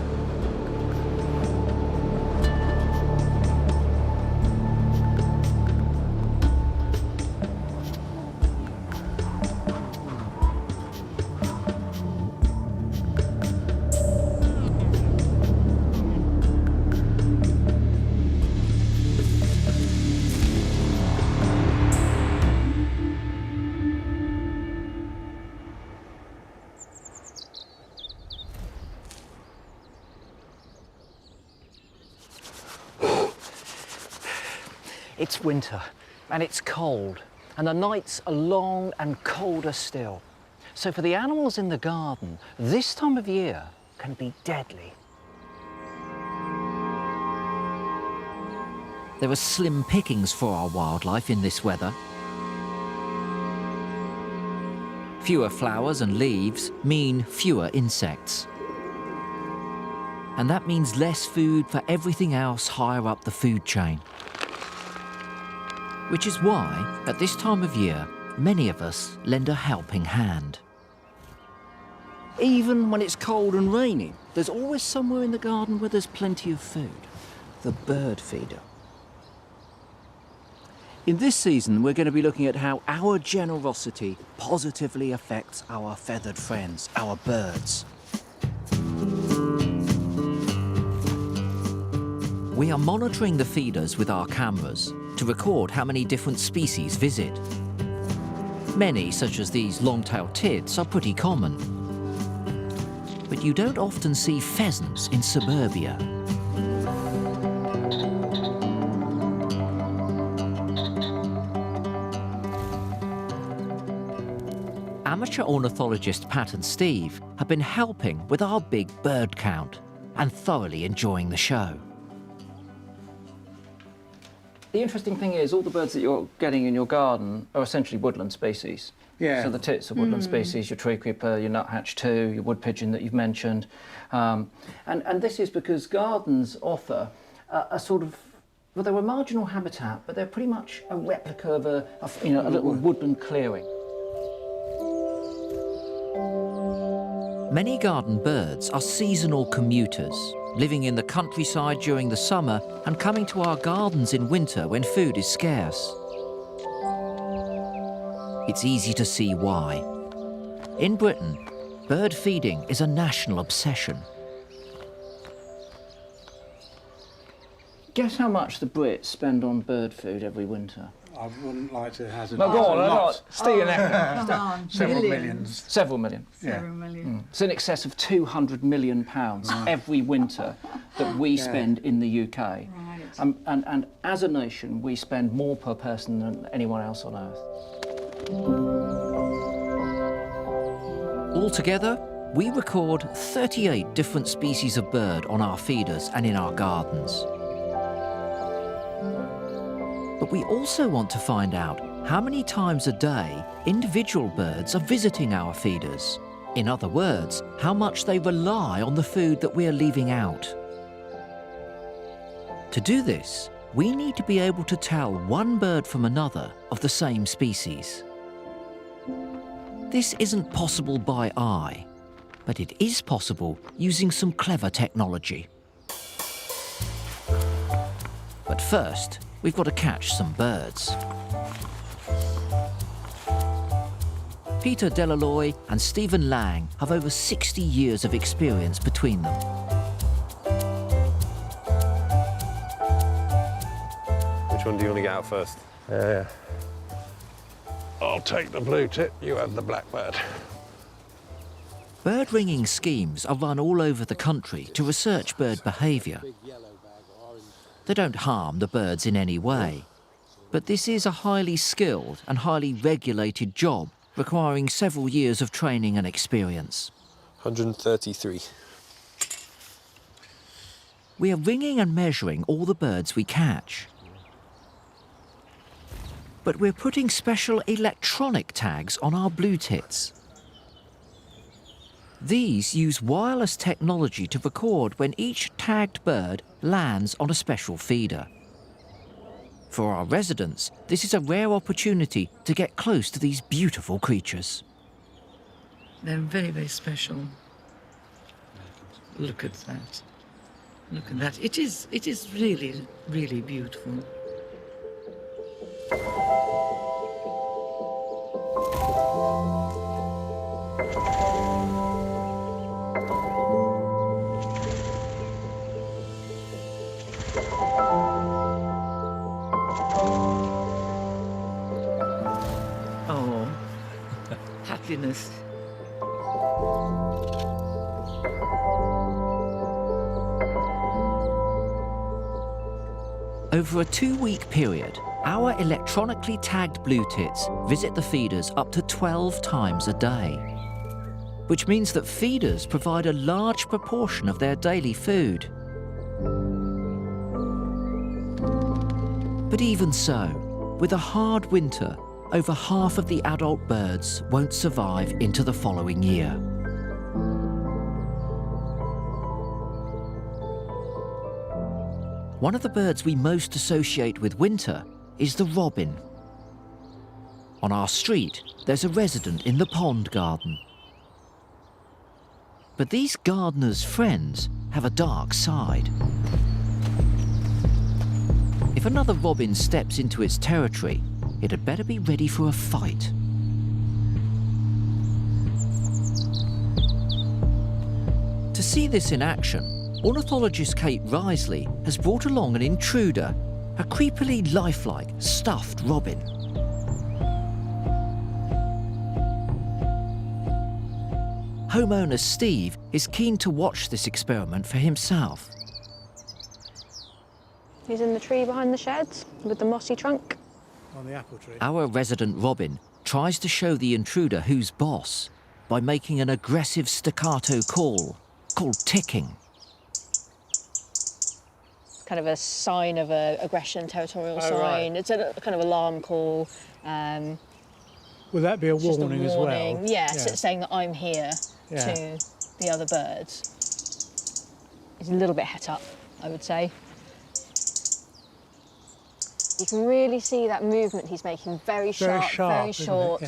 It's winter, and it's cold, and the nights are long and colder still. So for the animals in the garden, this time of year can be deadly. There are slim pickings for our wildlife in this weather. Fewer flowers and leaves mean fewer insects. And that means less food for everything else higher up the food chain. Which is why, at this time of year, many of us lend a helping hand. Even when it's cold and rainy, there's always somewhere in the garden where there's plenty of food. The bird feeder. In this season, we're going to be looking at how our generosity positively affects our feathered friends, our birds. We are monitoring the feeders with our cameras to record how many different species visit. Many, such as these long-tailed tits, are pretty common. But you don't often see pheasants in suburbia. Amateur ornithologist Pat and Steve have been helping with our big bird count and thoroughly enjoying the show. The interesting thing is all the birds that you're getting in your garden are essentially woodland species. Yeah. So the tits are woodland species, your tree creeper, your nuthatch too, your wood pigeon that you've mentioned. And this is because gardens offer a sort of, well, they're a marginal habitat, but they're pretty much a replica of a little woodland clearing. Many garden birds are seasonal commuters, living in the countryside during the summer and coming to our gardens in winter when food is scarce. It's easy to see why. In Britain, bird feeding is a national obsession. Guess how much the Brits spend on bird food every winter? I wouldn't like to hazard. No, go on, steal your neck. Come on, several millions. Several million. Several million. It's in excess of £200 million every winter that we spend in the UK. Right. And as a nation, we spend more per person than anyone else on earth. Altogether, we record 38 different species of bird on our feeders and in our gardens. But we also want to find out how many times a day individual birds are visiting our feeders. In other words, how much they rely on the food that we are leaving out. To do this, we need to be able to tell one bird from another of the same species. This isn't possible by eye, but it is possible using some clever technology. But first, we've got to catch some birds. Peter Delaloy and Stephen Lang have over 60 years of experience between them. Which one do you want to get out first? I'll take the blue tip, you have the blackbird. Bird ringing schemes are run all over the country to research bird behaviour. They don't harm the birds in any way, but this is a highly skilled and highly regulated job requiring several years of training and experience. 133. We are ringing and measuring all the birds we catch. But we're putting special electronic tags on our blue tits. These use wireless technology to record when each tagged bird lands on a special feeder. For our residents, this is a rare opportunity to get close to these beautiful creatures. They're very, very special. Look at that. Look at that. It is really, really beautiful. Oh, happiness. Over a 2-week period, our electronically tagged blue tits visit the feeders up to 12 times a day, which means that feeders provide a large proportion of their daily food. But even so, with a hard winter, over half of the adult birds won't survive into the following year. One of the birds we most associate with winter is the robin. On our street, there's a resident in the pond garden. But these gardeners' friends have a dark side. If another robin steps into its territory, it had better be ready for a fight. To see this in action, ornithologist Kate Risley has brought along an intruder, a creepily lifelike stuffed robin. Homeowner Steve is keen to watch this experiment for himself. He's in the tree behind the sheds with the mossy trunk. On the apple tree. Our resident robin tries to show the intruder who's boss by making an aggressive staccato call called ticking. Kind of a sign of aggression, territorial sign. Right. It's a kind of alarm call. Would that be a Just warning a as well? Yeah, so it's saying that I'm here Yeah. to the other birds. He's a little bit het up, I would say. You can really see that movement he's making, very sharp, very short,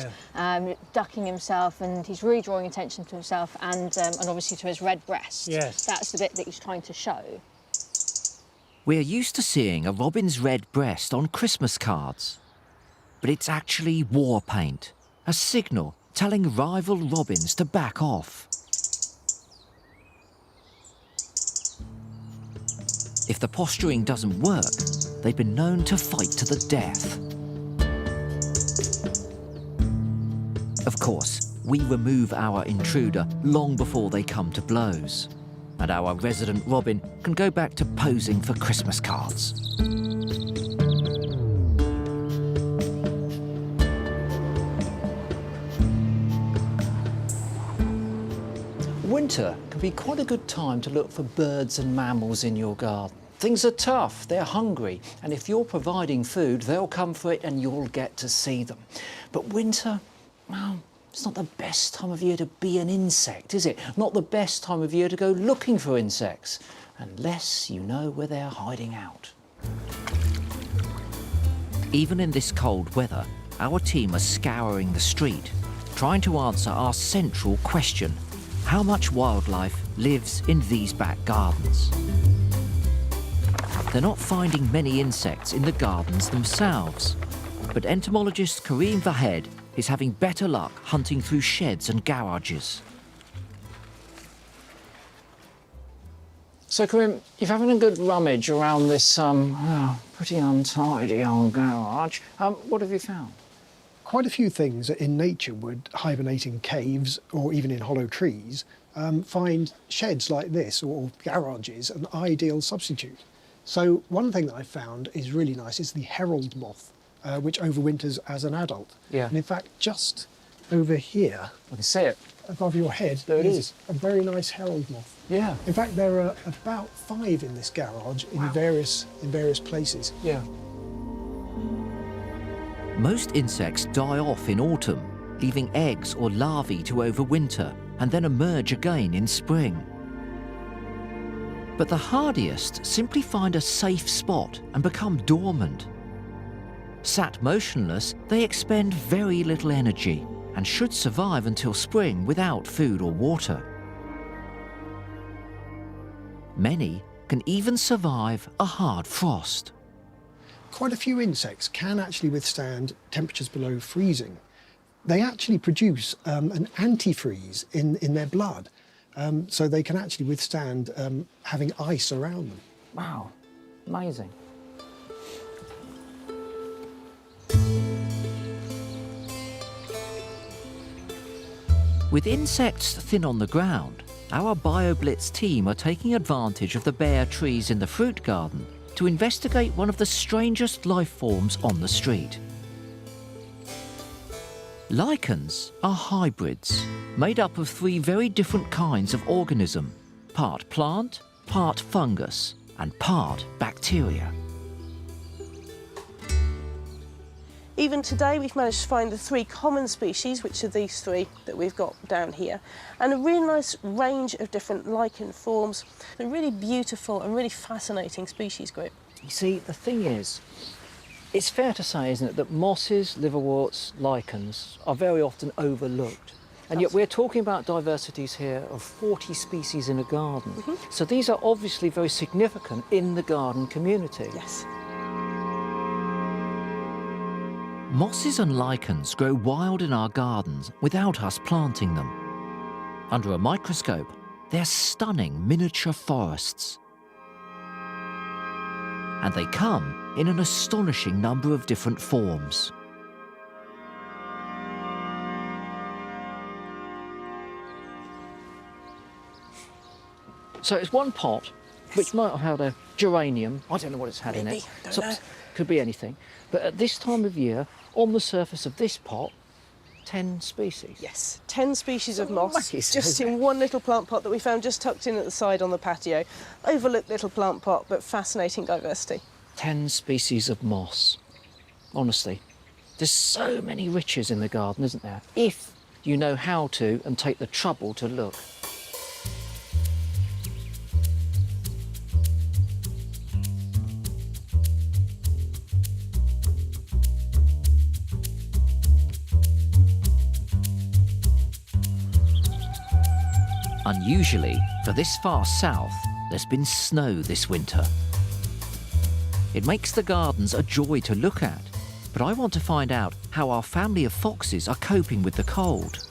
ducking himself, and he's really drawing attention to himself and obviously to his red breast. Yes. That's the bit that he's trying to show. We're used to seeing a robin's red breast on Christmas cards, but it's actually war paint, a signal telling rival robins to back off. If the posturing doesn't work, they've been known to fight to the death. Of course, we remove our intruder long before they come to blows, and our resident robin can go back to posing for Christmas cards. Winter can be quite a good time to look for birds and mammals in your garden. Things are tough, they're hungry, and if you're providing food, they'll come for it and you'll get to see them. But winter, well, it's not the best time of year to be an insect, is it? Not the best time of year to go looking for insects, unless you know where they're hiding out. Even in this cold weather, our team are scouring the street, trying to answer our central question: how much wildlife lives in these back gardens? They're not finding many insects in the gardens themselves, but entomologist Kareem Vahed is having better luck hunting through sheds and garages. So, Kareem, you're having a good rummage around this pretty untidy old garage. What have you found? Quite a few things that in nature would hibernate in caves or even in hollow trees find sheds like this or garages an ideal substitute. So one thing that I found is really nice is the herald moth, which overwinters as an adult. Yeah. And in fact, just over here, I can see it above your head, there it is. A very nice herald moth. Yeah. In fact, there are about 5 in this garage in various places. Yeah. Most insects die off in autumn, leaving eggs or larvae to overwinter and then emerge again in spring. But the hardiest simply find a safe spot and become dormant. Sat motionless, they expend very little energy and should survive until spring without food or water. Many can even survive a hard frost. Quite a few insects can actually withstand temperatures below freezing. They actually produce an antifreeze in their blood, so they can actually withstand having ice around them. Wow, amazing. With insects thin on the ground, our Bioblitz team are taking advantage of the bare trees in the fruit garden to investigate one of the strangest life forms on the street. Lichens are hybrids, made up of 3 very different kinds of organism, part plant, part fungus, and part bacteria. Even today, we've managed to find the 3 common species, which are these 3 that we've got down here, and a really nice range of different lichen forms. A really beautiful and really fascinating species group. You see, the thing is, it's fair to say, isn't it, that mosses, liverworts, lichens are very often overlooked. And yet we're talking about diversities here of 40 species in a garden. So these are obviously very significant in the garden community. Yes. Mosses and lichens grow wild in our gardens without us planting them. Under a microscope, they're stunning miniature forests. And they come in an astonishing number of different forms. So it's one pot, which might have had a geranium. I don't know what it's had in it. Don't know. Could be anything. But at this time of year, on the surface of this pot, 10 species. Yes, 10 species of moss, Amazing. just in one little plant pot that we found just tucked in at the side on the patio. Overlooked little plant pot, but fascinating diversity. 10 species of moss. Honestly, there's so many riches in the garden, isn't there? If you know how to and take the trouble to look. Unusually, for this far south, there's been snow this winter. It makes the gardens a joy to look at, but I want to find out how our family of foxes are coping with the cold.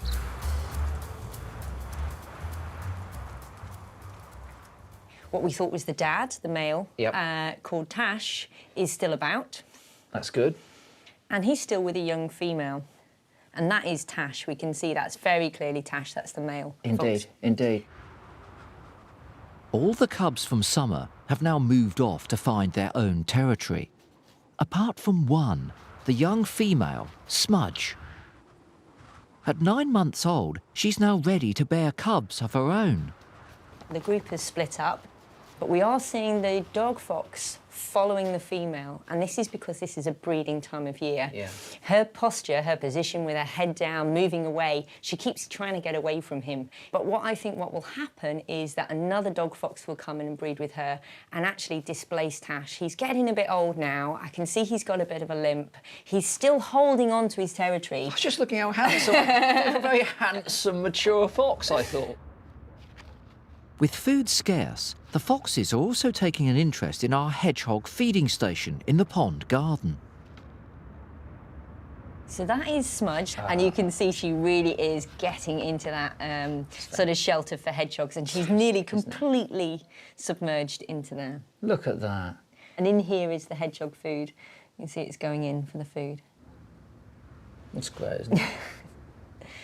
What we thought was the dad, the male, Yep. called Tash, is still about. That's good. And he's still with a young female. And that is Tash. We can see that's very clearly Tash. That's the male. Indeed, fox. indeed. All the cubs from summer have now moved off to find their own territory. Apart from one, the young female, Smudge. At 9 months old, she's now ready to bear cubs of her own. The group has split up. But we are seeing the dog fox following the female, and this is because this is a breeding time of year. Yeah. Her posture, her position with her head down, moving away, she keeps trying to get away from him. But what will happen is that another dog fox will come in and breed with her and actually displace Tash. He's getting a bit old now. I can see he's got a bit of a limp. He's still holding on to his territory. I was just looking how handsome, a very handsome, mature fox, I thought. With food scarce, the foxes are also taking an interest in our hedgehog feeding station in the pond garden. So that is Smudge, and you can see she really is getting into that sort of shelter for hedgehogs, and she's nearly completely submerged into there. Look at that. And in here is the hedgehog food. You can see it's going in for the food. That's great, isn't it?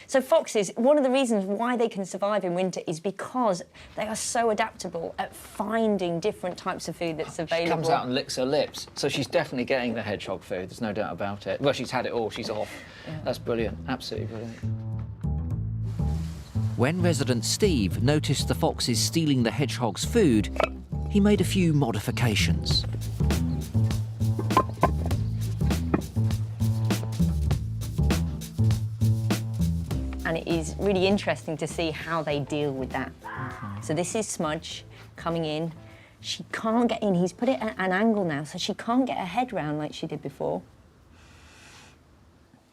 So foxes, one of the reasons why they can survive in winter is because they are so adaptable at finding different types of food that's available. She comes out and licks her lips, so she's definitely getting the hedgehog food, there's no doubt about it. Well, she's had it all, she's off. Yeah. That's brilliant, absolutely brilliant. When resident Steve noticed the foxes stealing the hedgehog's food, he made a few modifications. And it is really interesting to see how they deal with that. So this is Smudge coming in. She can't get in. He's put it at an angle now, so she can't get her head round like she did before.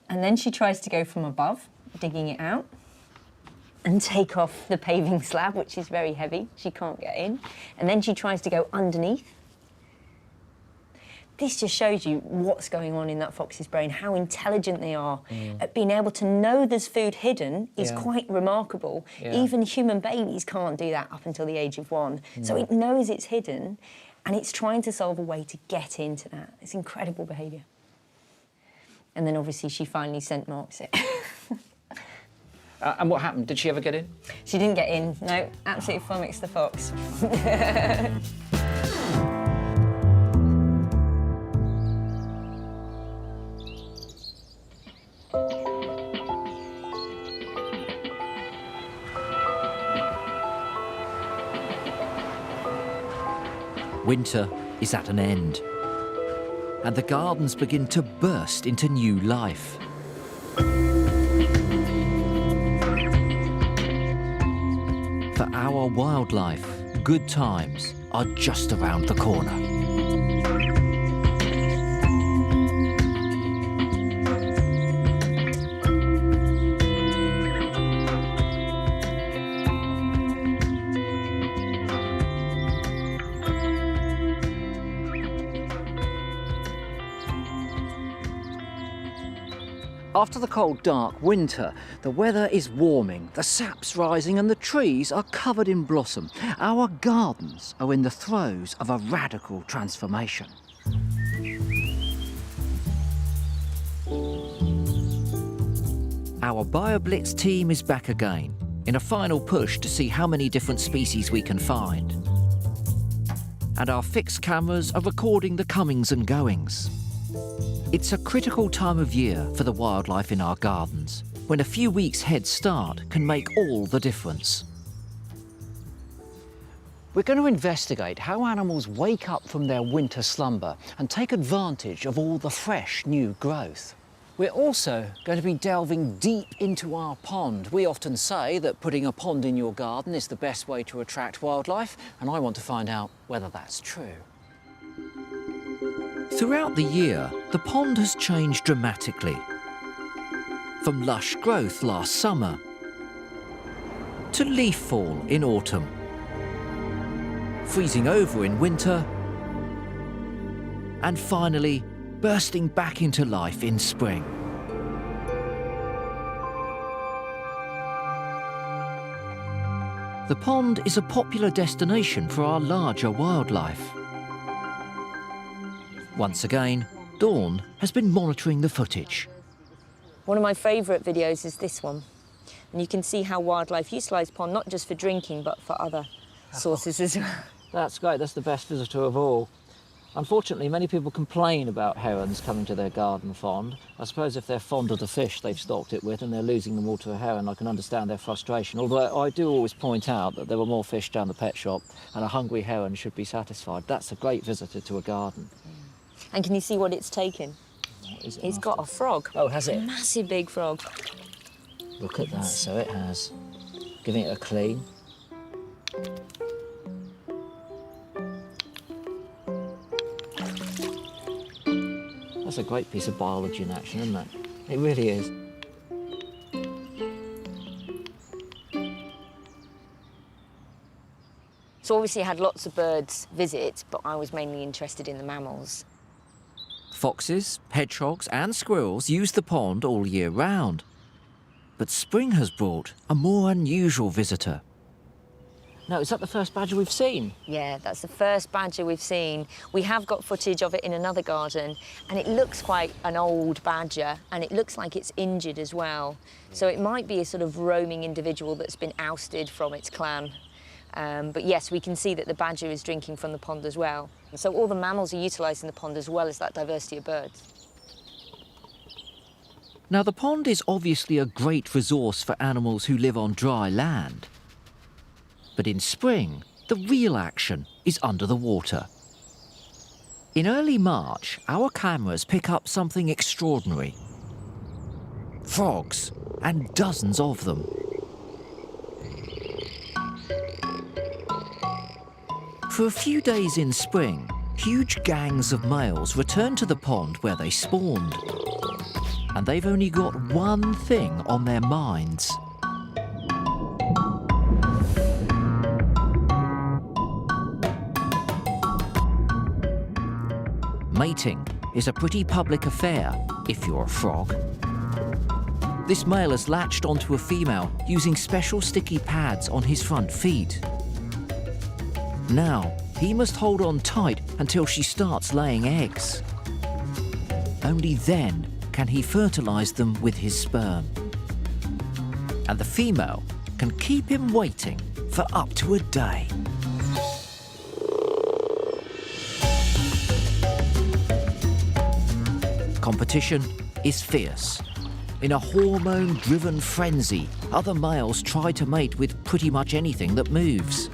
And then she tries to go from above, digging it out, and take off the paving slab, which is very heavy. She can't get in. And then she tries to go underneath. This just shows you what's going on in that fox's brain, how intelligent they are. At being able to know there's food hidden is quite remarkable. Even human babies can't do that up until the age of 1. So it knows it's hidden, and it's trying to solve a way to get into that. It's incredible behaviour. And then obviously she finally scent marks it. And what happened? Did she ever get in? She didn't get in, no. Absolutely flummoxed the fox. Winter is at an end, and the gardens begin to burst into new life. For our wildlife, good times are just around the corner. After the cold, dark winter, the weather is warming, the sap's rising and the trees are covered in blossom. Our gardens are in the throes of a radical transformation. Our BioBlitz team is back again, in a final push to see how many different species we can find. And our fixed cameras are recording the comings and goings. It's a critical time of year for the wildlife in our gardens, when a few weeks' head start can make all the difference. We're going to investigate how animals wake up from their winter slumber and take advantage of all the fresh new growth. We're also going to be delving deep into our pond. We often say that putting a pond in your garden is the best way to attract wildlife, and I want to find out whether that's true. Throughout the year, the pond has changed dramatically. From lush growth last summer to leaf fall in autumn, freezing over in winter, and finally bursting back into life in spring. The pond is a popular destination for our larger wildlife. Once again, Dawn has been monitoring the footage. One of my favourite videos is this one. And you can see how wildlife utilise pond not just for drinking, but for other sources as well. That's great, that's the best visitor of all. Unfortunately, many people complain about herons coming to their garden fond. I suppose if they're fond of the fish they've stocked it with and they're losing them all to a heron, I can understand their frustration. Although I do always point out that there were more fish down the pet shop and a hungry heron should be satisfied. That's a great visitor to a garden. And can you see what it's taken? It's got a frog. Oh, has it? A massive big frog. Look at that, so it has. Giving it a clean. That's a great piece of biology in action, isn't it? It really is. So obviously I had lots of birds visit, but I was mainly interested in the mammals. Foxes, hedgehogs and squirrels use the pond all year round. But spring has brought a more unusual visitor. No, is that the first badger we've seen? Yeah, that's the first badger we've seen. We have got footage of it in another garden, and it looks quite an old badger, and it looks like it's injured as well. So it might be a sort of roaming individual that's been ousted from its clan. But yes, we can see that the badger is drinking from the pond as well. So all the mammals are utilising the pond as well as that diversity of birds. Now, the pond is obviously a great resource for animals who live on dry land. But in spring, the real action is under the water. In early March, our cameras pick up something extraordinary. Frogs, and dozens of them. For a few days in spring, huge gangs of males return to the pond where they spawned. And they've only got one thing on their minds. Mating is a pretty public affair if you're a frog. This male has latched onto a female using special sticky pads on his front feet. Now, he must hold on tight until she starts laying eggs. Only then can he fertilise them with his sperm. And the female can keep him waiting for up to a day. Competition is fierce. In a hormone-driven frenzy, other males try to mate with pretty much anything that moves.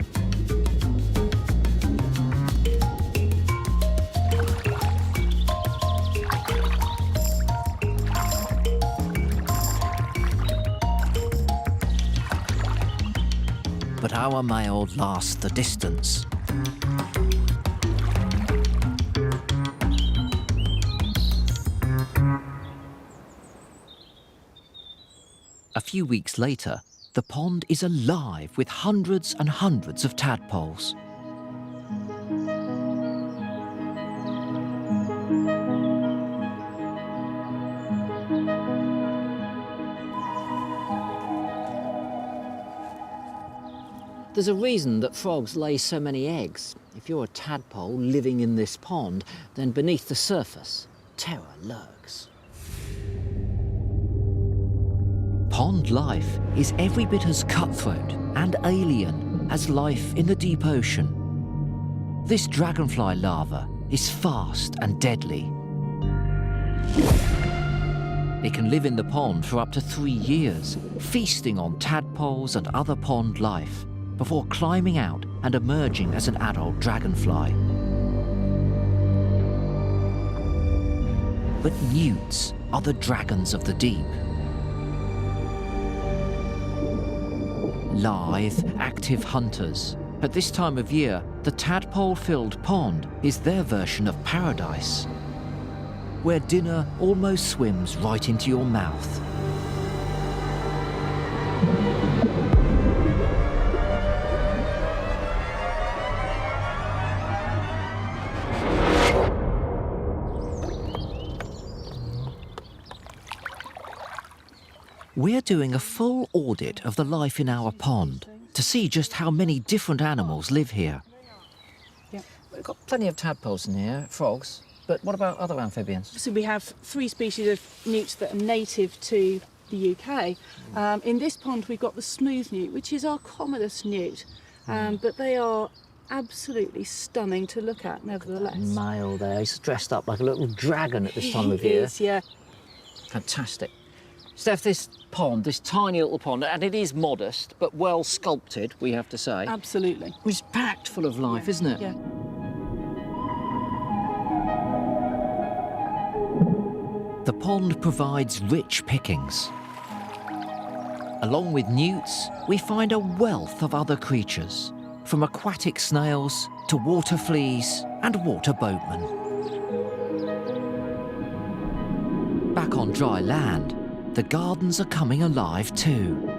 But our male lasts the distance. A few weeks later, the pond is alive with hundreds and hundreds of tadpoles. There's a reason that frogs lay so many eggs. If you're a tadpole living in this pond, then beneath the surface, terror lurks. Pond life is every bit as cutthroat and alien as life in the deep ocean. This dragonfly larva is fast and deadly. It can live in the pond for up to 3 years, feasting on tadpoles and other pond life, before climbing out and emerging as an adult dragonfly. But newts are the dragons of the deep. Lithe, active hunters. At this time of year, the tadpole-filled pond is their version of paradise, where dinner almost swims right into your mouth. We're doing a full audit of the life in our pond to see just how many different animals live here. Yeah, we've got plenty of tadpoles in here, frogs, but what about other amphibians? So we have 3 species of newts that are native to the UK. In this pond we've got the smooth newt, which is our commonest newt, but they are absolutely stunning to look at, nevertheless. Male there, he's dressed up like a little dragon at this time of He year. is, yeah. Fantastic. Steph, this pond, this tiny little pond, and it is modest, but well sculpted, we have to say. Absolutely. It's packed full of life, isn't it? Yeah. The pond provides rich pickings. Along with newts, we find a wealth of other creatures, from aquatic snails to water fleas and water boatmen. Back on dry land, the gardens are coming alive too.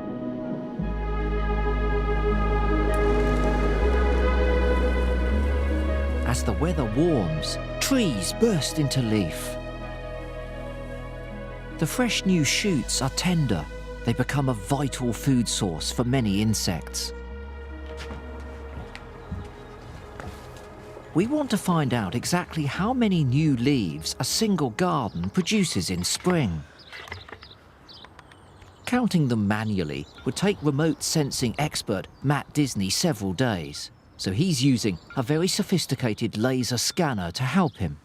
As the weather warms, trees burst into leaf. The fresh new shoots are tender. They become a vital food source for many insects. We want to find out exactly how many new leaves a single garden produces in spring. Counting them manually would take remote sensing expert Matt Disney several days, so he's using a very sophisticated laser scanner to help him.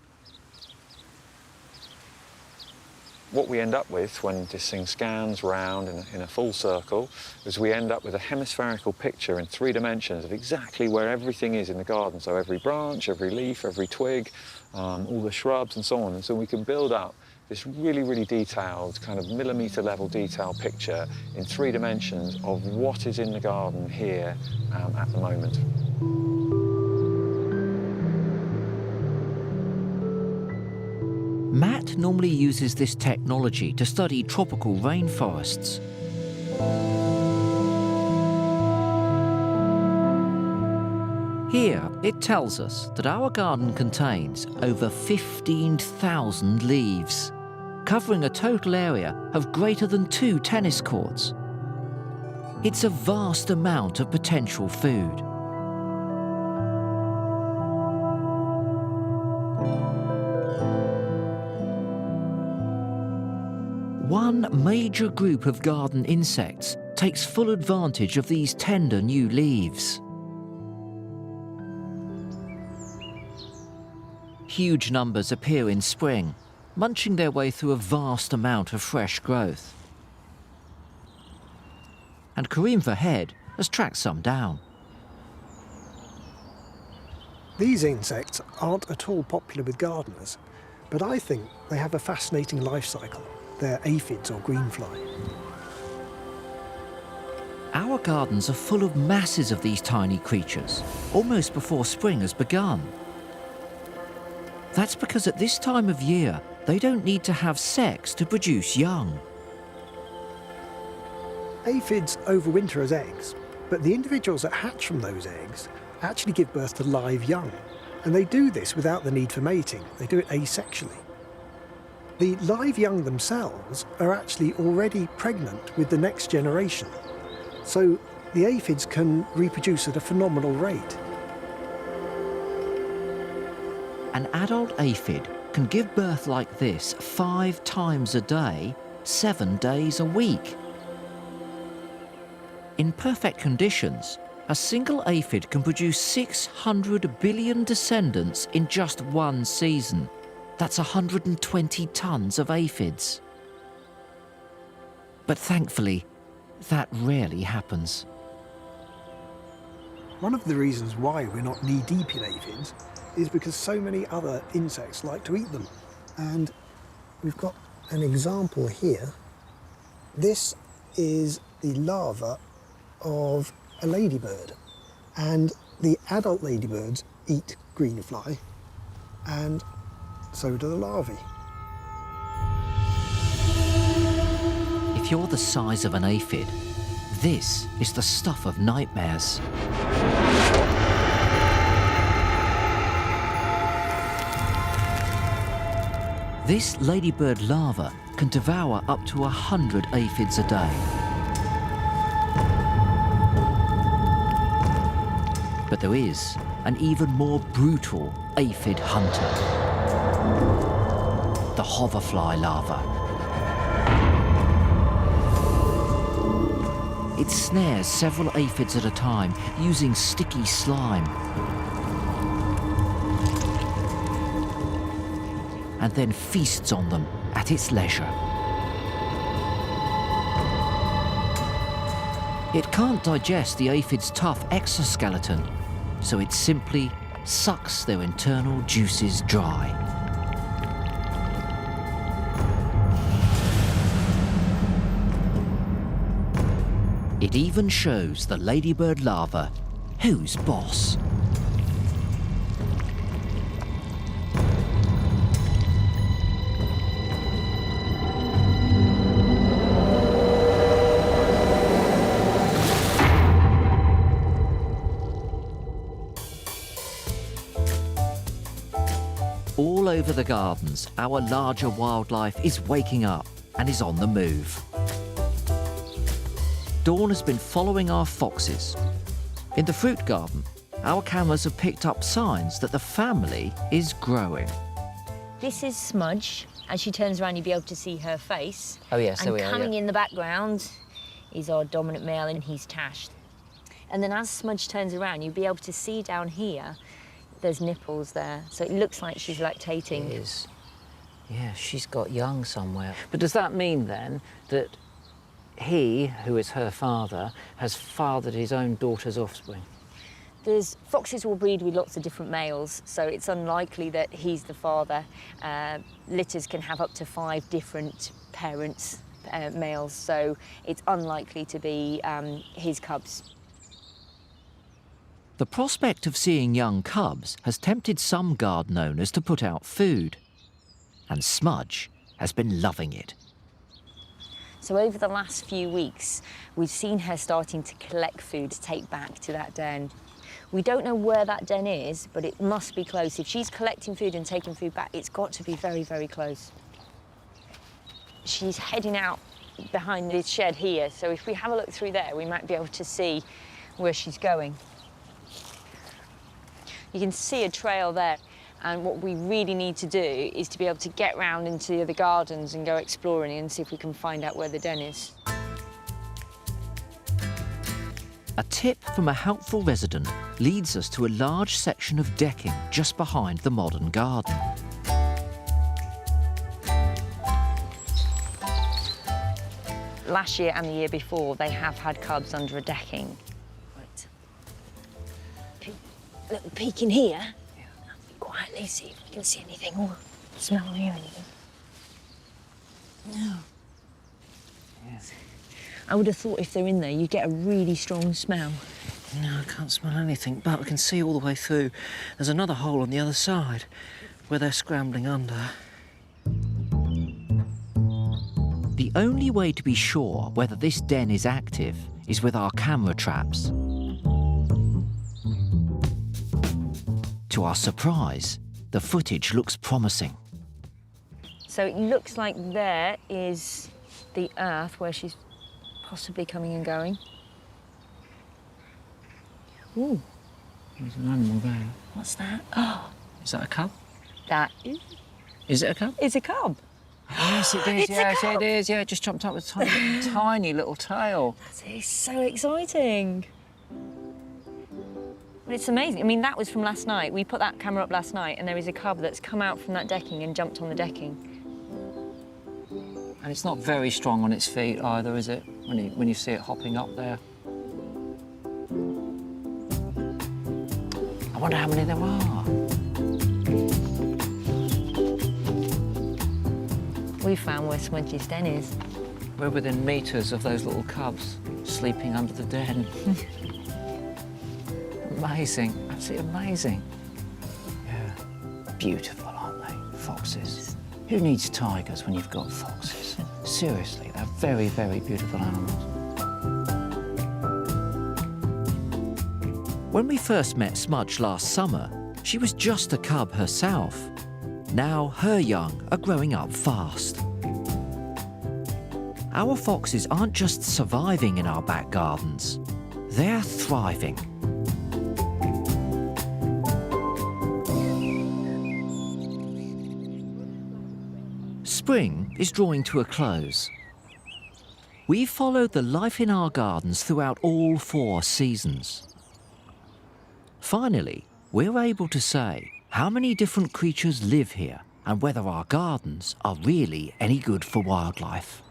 What we end up with when this thing scans round in a full circle is we end up with a hemispherical picture in 3 dimensions of exactly where everything is in the garden. So every branch, every leaf, every twig, all the shrubs and so on. And so we can build up this really, really detailed, kind of millimetre level detail picture in 3 dimensions of what is in the garden here at the moment. Matt normally uses this technology to study tropical rainforests. Here, it tells us that our garden contains over 15,000 leaves, covering a total area of greater than 2 tennis courts. It's a vast amount of potential food. One major group of garden insects takes full advantage of these tender new leaves. Huge numbers appear in spring, munching their way through a vast amount of fresh growth. And Kareem Vahed has tracked some down. These insects aren't at all popular with gardeners, but I think they have a fascinating life cycle. They're aphids or greenfly. Our gardens are full of masses of these tiny creatures, almost before spring has begun. That's because at this time of year, they don't need to have sex to produce young. Aphids overwinter as eggs, but the individuals that hatch from those eggs actually give birth to live young, and they do this without the need for mating. They do it asexually. The live young themselves are actually already pregnant with the next generation, so the aphids can reproduce at a phenomenal rate. An adult aphid can give birth like this 5 times a day, 7 days a week. In perfect conditions, a single aphid can produce 600 billion descendants in just one season. That's 120 tons of aphids. But thankfully, that rarely happens. One of the reasons why we're not knee-deep in aphids is because so many other insects like to eat them. And we've got an example here. This is the larva of a ladybird. And the adult ladybirds eat greenfly, and so do the larvae. If you're the size of an aphid, this is the stuff of nightmares. This ladybird larva can devour up to 100 aphids a day. But there is an even more brutal aphid hunter. The hoverfly larva. It snares several aphids at a time using sticky slime. and then feasts on them at its leisure. It can't digest the aphid's tough exoskeleton, so it simply sucks their internal juices dry. It even shows the ladybird larva who's boss. All over the gardens, our larger wildlife is waking up and is on the move. Dawn has been following our foxes. In the fruit garden, our cameras have picked up signs that the family is growing. This is Smudge. As she turns around, you'll be able to see her face. Oh yes, there we are. And coming in the background is our dominant male, and he's tashed. And then as Smudge turns around, you'll be able to see down here, there's nipples there. So it looks like she's lactating. It is. Yeah, she's got young somewhere. But does that mean then that he, who is her father, has fathered his own daughter's offspring? Foxes will breed with lots of different males, so it's unlikely that he's the father. Litters can have up to 5 different parents, males, so it's unlikely to be his cubs. The prospect of seeing young cubs has tempted some garden owners to put out food, and Smudge has been loving it. So over the last few weeks, we've seen her starting to collect food to take back to that den. We don't know where that den is, but it must be close. If she's collecting food and taking food back, it's got to be very, very close. She's heading out behind this shed here, so if we have a look through there, we might be able to see where she's going. You can see a trail there, and what we really need to do is to be able to get round into the other gardens and go exploring and see if we can find out where the den is. A tip from a helpful resident leads us to a large section of decking just behind the modern garden. Last year and the year before, they have had cubs under a decking. Right. Little peek in here. Yeah. Quietly see if we can see anything or smell or hear anything. No. Yes. I would have thought if they're in there, you get a really strong smell. No, I can't smell anything, but I can see all the way through. There's another hole on the other side where they're scrambling under. The only way to be sure whether this den is active is with our camera traps. To our surprise, the footage looks promising. So it looks like there is the earth where she's possibly coming and going. Ooh. There's an animal there. What's that? Oh. Is that a cub? That is. Is it a cub? It's a cub. Yes, it is. Yes, it is. Yeah, it just jumped up with a tiny, tiny little tail. That is so exciting. Well, it's amazing. I mean, that was from last night. We put that camera up last night, and there is a cub that's come out from that decking and jumped on the decking. And it's not very strong on its feet either, is it? When you see it hopping up there. I wonder how many there are. We found where Smudge's den is. We're within metres of those little cubs sleeping under the den. Amazing, absolutely amazing. Yeah, beautiful, aren't they? Foxes. Who needs tigers when you've got foxes? Seriously, they're very, very beautiful animals. When we first met Smudge last summer, she was just a cub herself. Now her young are growing up fast. Our foxes aren't just surviving in our back gardens, they're thriving. Spring is drawing to a close. We've followed the life in our gardens throughout all 4 seasons. Finally, we're able to say how many different creatures live here and whether our gardens are really any good for wildlife.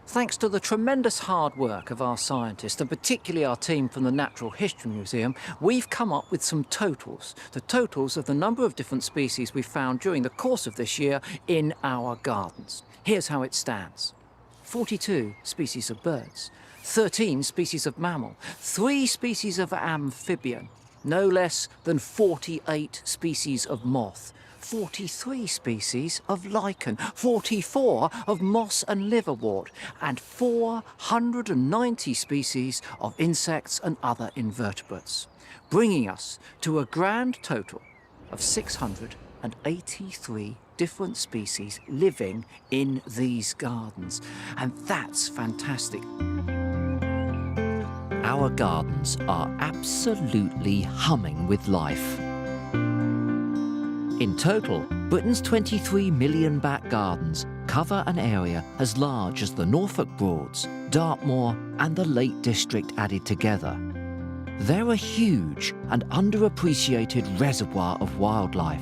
Thanks to the tremendous hard work of our scientists, and particularly our team from the Natural History Museum, we've come up with some totals. The totals of the number of different species we've found during the course of this year in our gardens. Here's how it stands. 42 species of birds, 13 species of mammal, 3 species of amphibian, no less than 48 species of moth, 43 species of lichen, 44 of moss and liverwort, and 490 species of insects and other invertebrates, bringing us to a grand total of 683 different species living in these gardens. And that's fantastic. Our gardens are absolutely humming with life. In total, Britain's 23 million back gardens cover an area as large as the Norfolk Broads, Dartmoor and the Lake District added together. They're a huge and underappreciated reservoir of wildlife.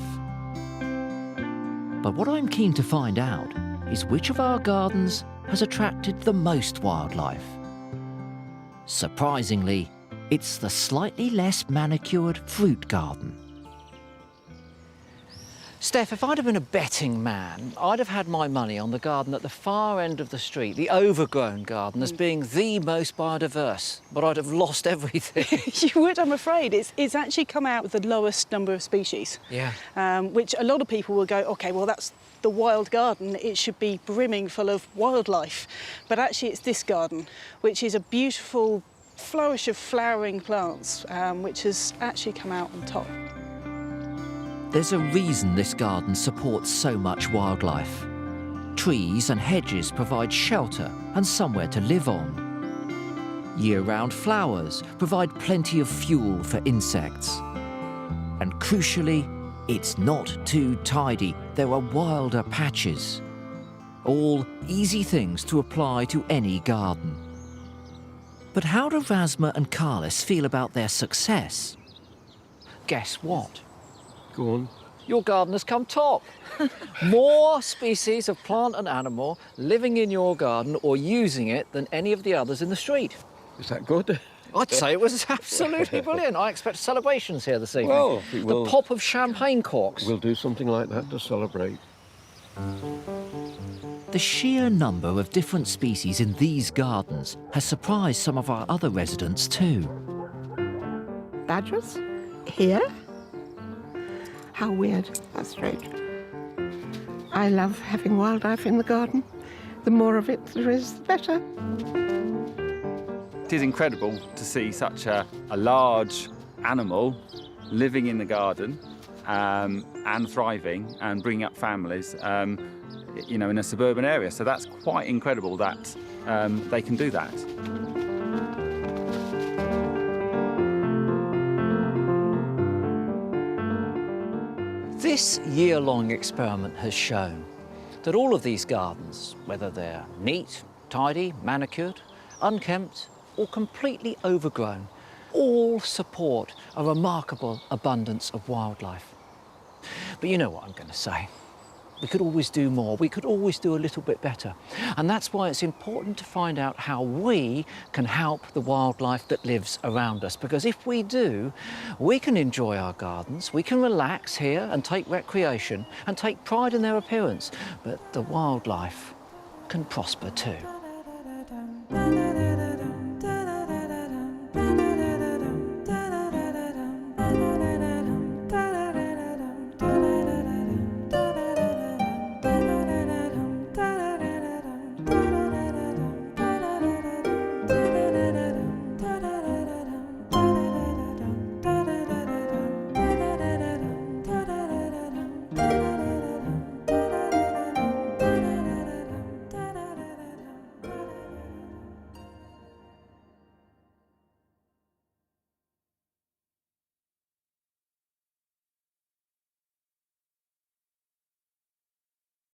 But what I'm keen to find out is which of our gardens has attracted the most wildlife. Surprisingly, it's the slightly less manicured fruit garden. Steph, if I'd have been a betting man, I'd have had my money on the garden at the far end of the street, the overgrown garden, as being the most biodiverse, but I'd have lost everything. You would, I'm afraid. It's actually come out with the lowest number of species. Yeah. Which a lot of people will go, OK, well, that's the wild garden. It should be brimming full of wildlife. But actually, it's this garden, which is a beautiful flourish of flowering plants, which has actually come out on top. There's a reason this garden supports so much wildlife. Trees and hedges provide shelter and somewhere to live on. Year-round flowers provide plenty of fuel for insects. And crucially, it's not too tidy. There are wilder patches. All easy things to apply to any garden. But how do Rasma and Carlos feel about their success? Guess what? Go on. Your garden has come top. More species of plant and animal living in your garden or using it than any of the others in the street. Is that good? I'd say it was absolutely brilliant. I expect celebrations here this evening. Well, we will. The pop of champagne corks. We'll do something like that to celebrate. The sheer number of different species in these gardens has surprised some of our other residents too. Badgers? Here? How weird. That's strange. I love having wildlife in the garden. The more of it there is, the better. It is incredible to see such a large animal living in the garden and thriving and bringing up families, you know, in a suburban area. So that's quite incredible that they can do that. This year-long experiment has shown that all of these gardens, whether they're neat, tidy, manicured, unkempt, or completely overgrown, all support a remarkable abundance of wildlife. But you know what I'm going to say. We could always do more. We could always do a little bit better. And that's why it's important to find out how we can help the wildlife that lives around us. Because if we do, we can enjoy our gardens, we can relax here and take recreation and take pride in their appearance. But the wildlife can prosper too.